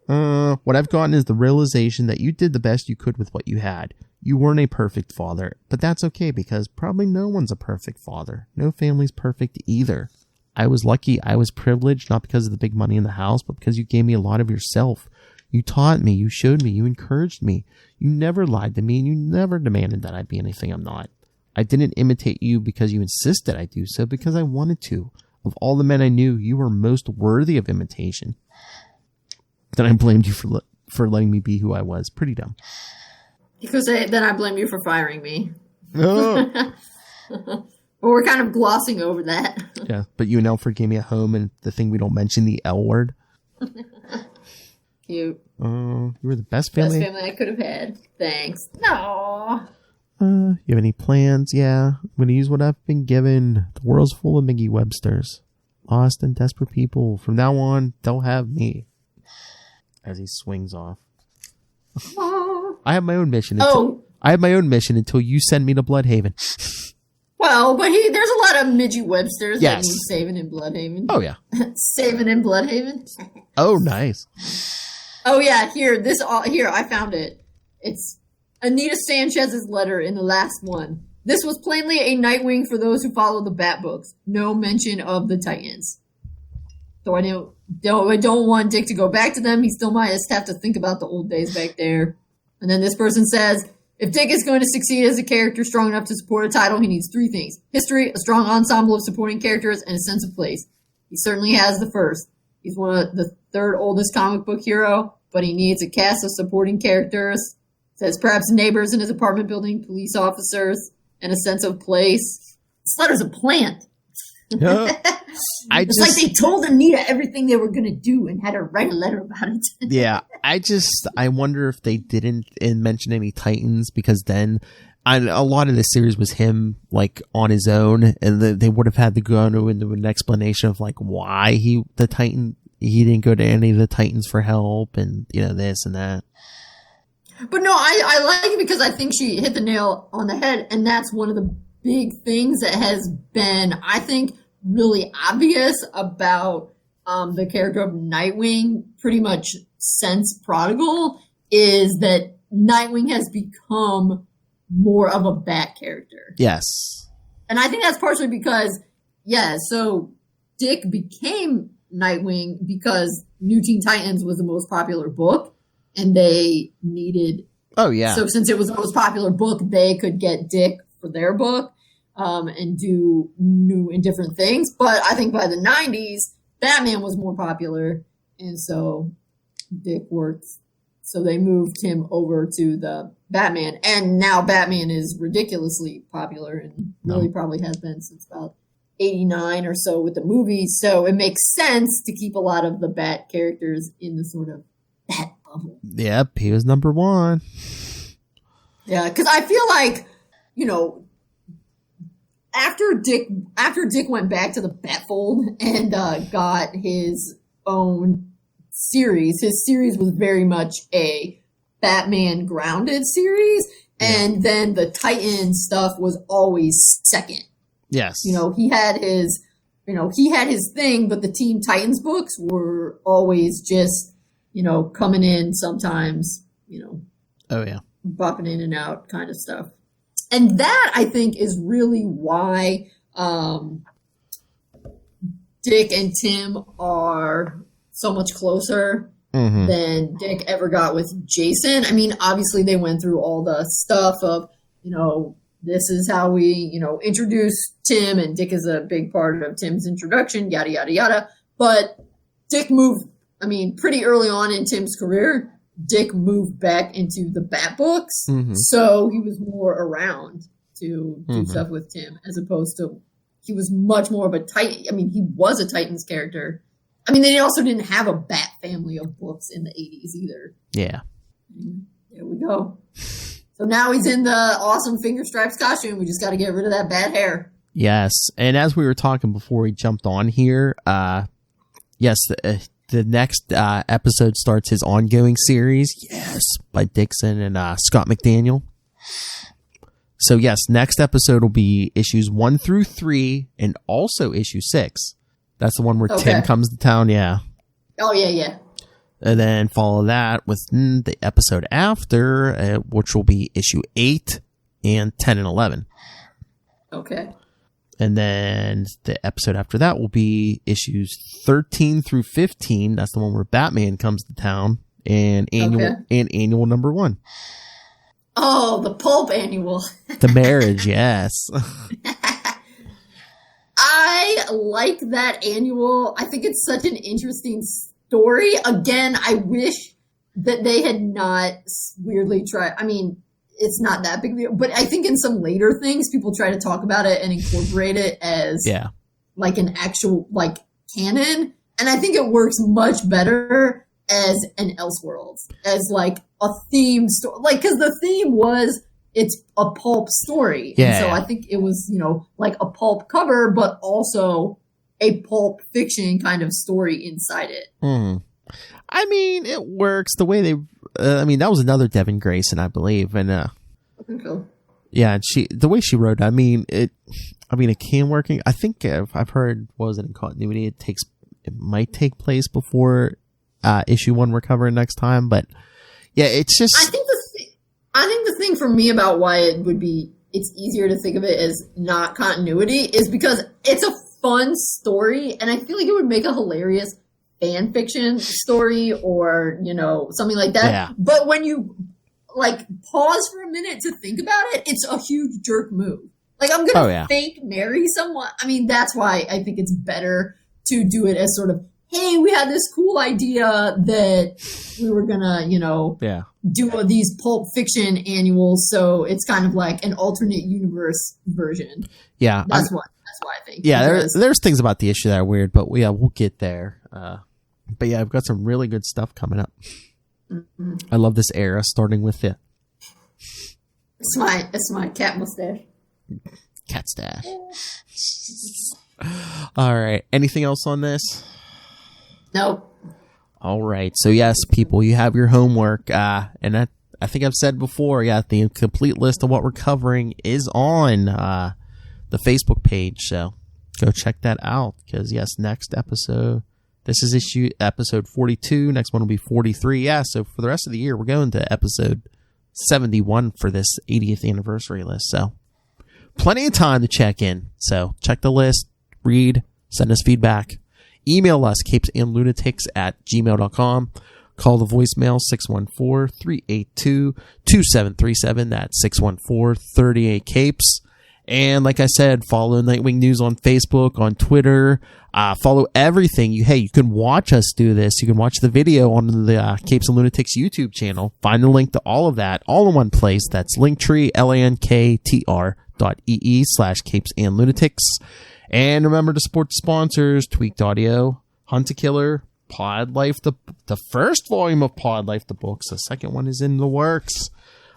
S1: What I've gotten is the realization that you did the best you could with what you had. You weren't a perfect father, but that's okay because probably no one's a perfect father. No family's perfect either. I was lucky. I was privileged, not because of the big money in the house, but because you gave me a lot of yourself. You taught me, you showed me, you encouraged me. You never lied to me, and you never demanded that I be anything I'm not. I didn't imitate you because you insisted I do so, because I wanted to. Of all the men I knew, you were most worthy of imitation. Then I blamed you for letting me be who I was. Pretty dumb.
S3: Because then I blame you for firing me.
S1: Oh.
S3: But we're kind of glossing over that.
S1: Yeah, but you and Alfred gave me a home, and the thing we don't mention, the L word.
S3: Cute.
S1: You were the best family.
S3: Best family I could have had. Thanks. No.
S1: You have any plans? Yeah. I'm going to use what I've been given. The world's full of Miggy Websters. Lost and desperate people. From now on, they'll have me. As he swings off. I have my own mission. I have my own mission until you send me to Bloodhaven.
S3: Well, but there's a lot of Midgie Websters that
S1: Yes.
S3: need saving in Bloodhaven.
S1: Oh, yeah.
S3: Saving in Bloodhaven.
S1: Oh, nice.
S3: Oh yeah, here I found it. It's Anita Sanchez's letter in the last one. This was plainly a Nightwing for those who follow the Bat books. No mention of the Titans. So I don't want Dick to go back to them. He still might have to think about the old days back there. And then this person says, if Dick is going to succeed as a character strong enough to support a title, he needs 3 things. History, a strong ensemble of supporting characters, and a sense of place. He certainly has the first. He's one of the 3rd oldest comic book hero, but he needs a cast of supporting characters. Says perhaps neighbors in his apartment building, police officers, and a sense of place. This letter's a plant. It's like they told Anita everything they were going to do and had her write a letter about it.
S1: Yeah, I wonder if they didn't mention any Titans, because then a lot of the series was him like on his own, and they would have had to go into an explanation of like why he didn't go to any of the Titans for help, and this and that.
S3: But no, I like it because I think she hit the nail on the head, and that's one of the big things that has been, I think, really obvious about the character of Nightwing pretty much since Prodigal, is that Nightwing has become more of a Bat character.
S1: Yes.
S3: And I think that's partially because, so Dick became Nightwing because New Teen Titans was the most popular book, and they needed...
S1: Oh, yeah.
S3: So since it was the most popular book, they could get Dick for their book. And do new and different things. But I think by the 90s, Batman was more popular. And so Dick worked. So they moved him over to the Batman. And now Batman is ridiculously popular and really probably has been since about 89 or so with the movies. So it makes sense to keep a lot of the Bat characters in the sort of Bat bubble.
S1: Yep, he was number 1.
S3: Yeah, because I feel like, after Dick went back to the Batfold and got his own series, his series was very much a Batman grounded series, and then the Titan stuff was always second.
S1: Yes.
S3: He had his thing, but the Teen Titans books were always just, coming in sometimes,
S1: Oh yeah.
S3: bopping in and out kind of stuff. And that, I think, is really why Dick and Tim are so much closer than Dick ever got with Jason. I mean, obviously, they went through all the stuff of, this is how we, introduce Tim, and Dick is a big part of Tim's introduction, yada, yada, yada. But Dick moved, pretty early on in Tim's career, Dick moved back into the Bat books, so he was more around to do stuff with Tim, as opposed to he was much more of a Titan. He was a Titans character. They also didn't have a Bat family of books in the 80s either.
S1: Yeah.
S3: There we go. So now he's in the awesome Finger Stripes costume. We just got to get rid of that bad hair.
S1: Yes, and as we were talking before we jumped on here, yes, the next episode starts his ongoing series, by Dixon and Scott McDaniel. So yes, next episode will be issues 1 through 3, and also issue 6. That's the one where Tim comes to town,
S3: Oh, yeah.
S1: And then follow that with the episode after, which will be issue 8 and 10 and 11.
S3: Okay.
S1: And then the episode after that will be issues 13 through 15. That's the one where Batman comes to town, and annual number 1.
S3: Oh, the Pulp annual.
S1: The marriage, yes.
S3: I like that annual. I think it's such an interesting story. Again, I wish that they had not weirdly tried. It's not that big of a deal, but I think in some later things, people try to talk about it and incorporate it as like an actual canon. And I think it works much better as an Elseworlds, as like a theme story. Because the theme was it's a pulp story.
S1: Yeah.
S3: And so I think it was, like a pulp cover, but also a pulp fiction kind of story inside it.
S1: It works the way they... that was another Devin Grayson, I believe, and
S3: I think so.
S1: Yeah, and the way she wrote, I mean, it can work. I think I've heard, what was it, in continuity, it might take place before issue 1 we're covering next time, but yeah, it's just.
S3: I think the thing for me about why it's easier to think of it as not continuity is because it's a fun story, and I feel like it would make a hilarious fan fiction story or, something like that.
S1: Yeah.
S3: But when you pause for a minute to think about it, it's a huge jerk move. Like, I'm going to fake marry someone. I mean, that's why I think it's better to do it as sort of, hey, we had this cool idea that we were going to, do these Pulp Fiction annuals. So it's kind of like an alternate universe version.
S1: Yeah.
S3: That's why I think.
S1: Yeah, there's things about the issue that are weird, but we'll get there. But yeah, I've got some really good stuff coming up. Mm-hmm. I love this era, starting with it.
S3: It's my cat mustache.
S1: Cat stash. All right. Anything else on this?
S3: Nope. All
S1: right. So yes, people, you have your homework. And I think I've said before, the complete list of what we're covering is on the Facebook page. So go check that out. Because yes, next episode, this is episode 42. Next one will be 43. Yeah. So for the rest of the year, we're going to episode 71 for this 80th anniversary list. So plenty of time to check in. So check the list, read, send us feedback. Email us, capesandlunatics@gmail.com. Call the voicemail, 614-382-2737. That's 614-38-CAPES. And like I said, follow Nightwing News on Facebook, on Twitter. Follow everything. You can watch us do this. You can watch the video on the Capes and Lunatics YouTube channel. Find the link to all of that all in one place. That's Linktree, linktr.ee/capesandlunatics. And remember to support the sponsors: Tweaked Audio, Hunt a Killer, Pod Life, the first volume of Pod Life, the books. The second one is in the works.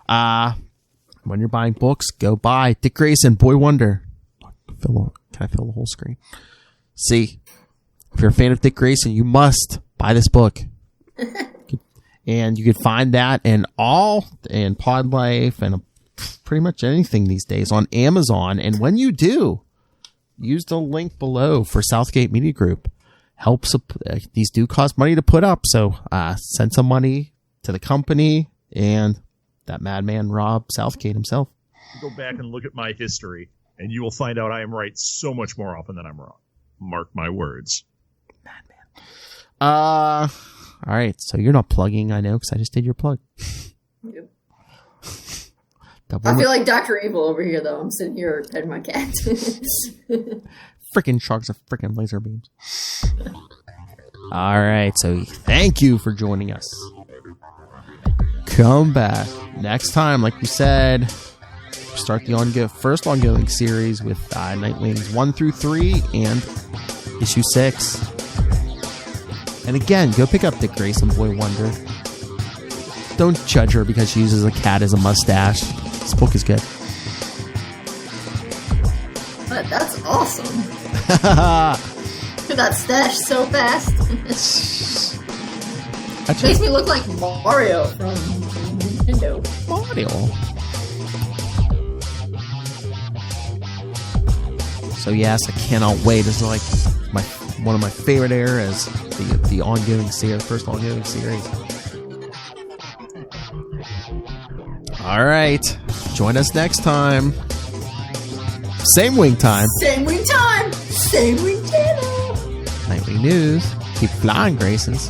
S1: When you're buying books, go buy Dick Grayson, Boy Wonder. Can I fill the whole screen? See, if you're a fan of Dick Grayson, you must buy this book. And you can find that and Pod Life and pretty much anything these days on Amazon. And when you do, use the link below for Southgate Media Group. These do cost money to put up, so send some money to the company and that madman Rob Southgate himself.
S4: Go back and look at my history, and you will find out I am right so much more often than I'm wrong. Mark my words.
S1: Madman. All right, so you're not plugging, I know, because I just did your plug.
S3: Yep. I feel like Dr. Evil over here, though. I'm sitting here petting my cat.
S1: Freaking sharks of freaking laser beams. All right, so thank you for joining us. Come back next time, like we said. Start the first ongoing series with Nightwings 1 through 3 and issue 6. And again, go pick up Dick Grayson, Boy Wonder. Don't judge her because she uses a cat as a mustache. This book is good.
S3: That's awesome. That stash so fast. Makes me look like Mario from Nintendo.
S1: Mario. So yes, I cannot wait. This is like one of my favorite eras, the ongoing series, first ongoing series. All right, join us next time. Same wing time.
S3: Same wing time. Same wing channel.
S1: Nightwing News. Keep flying, Graysons.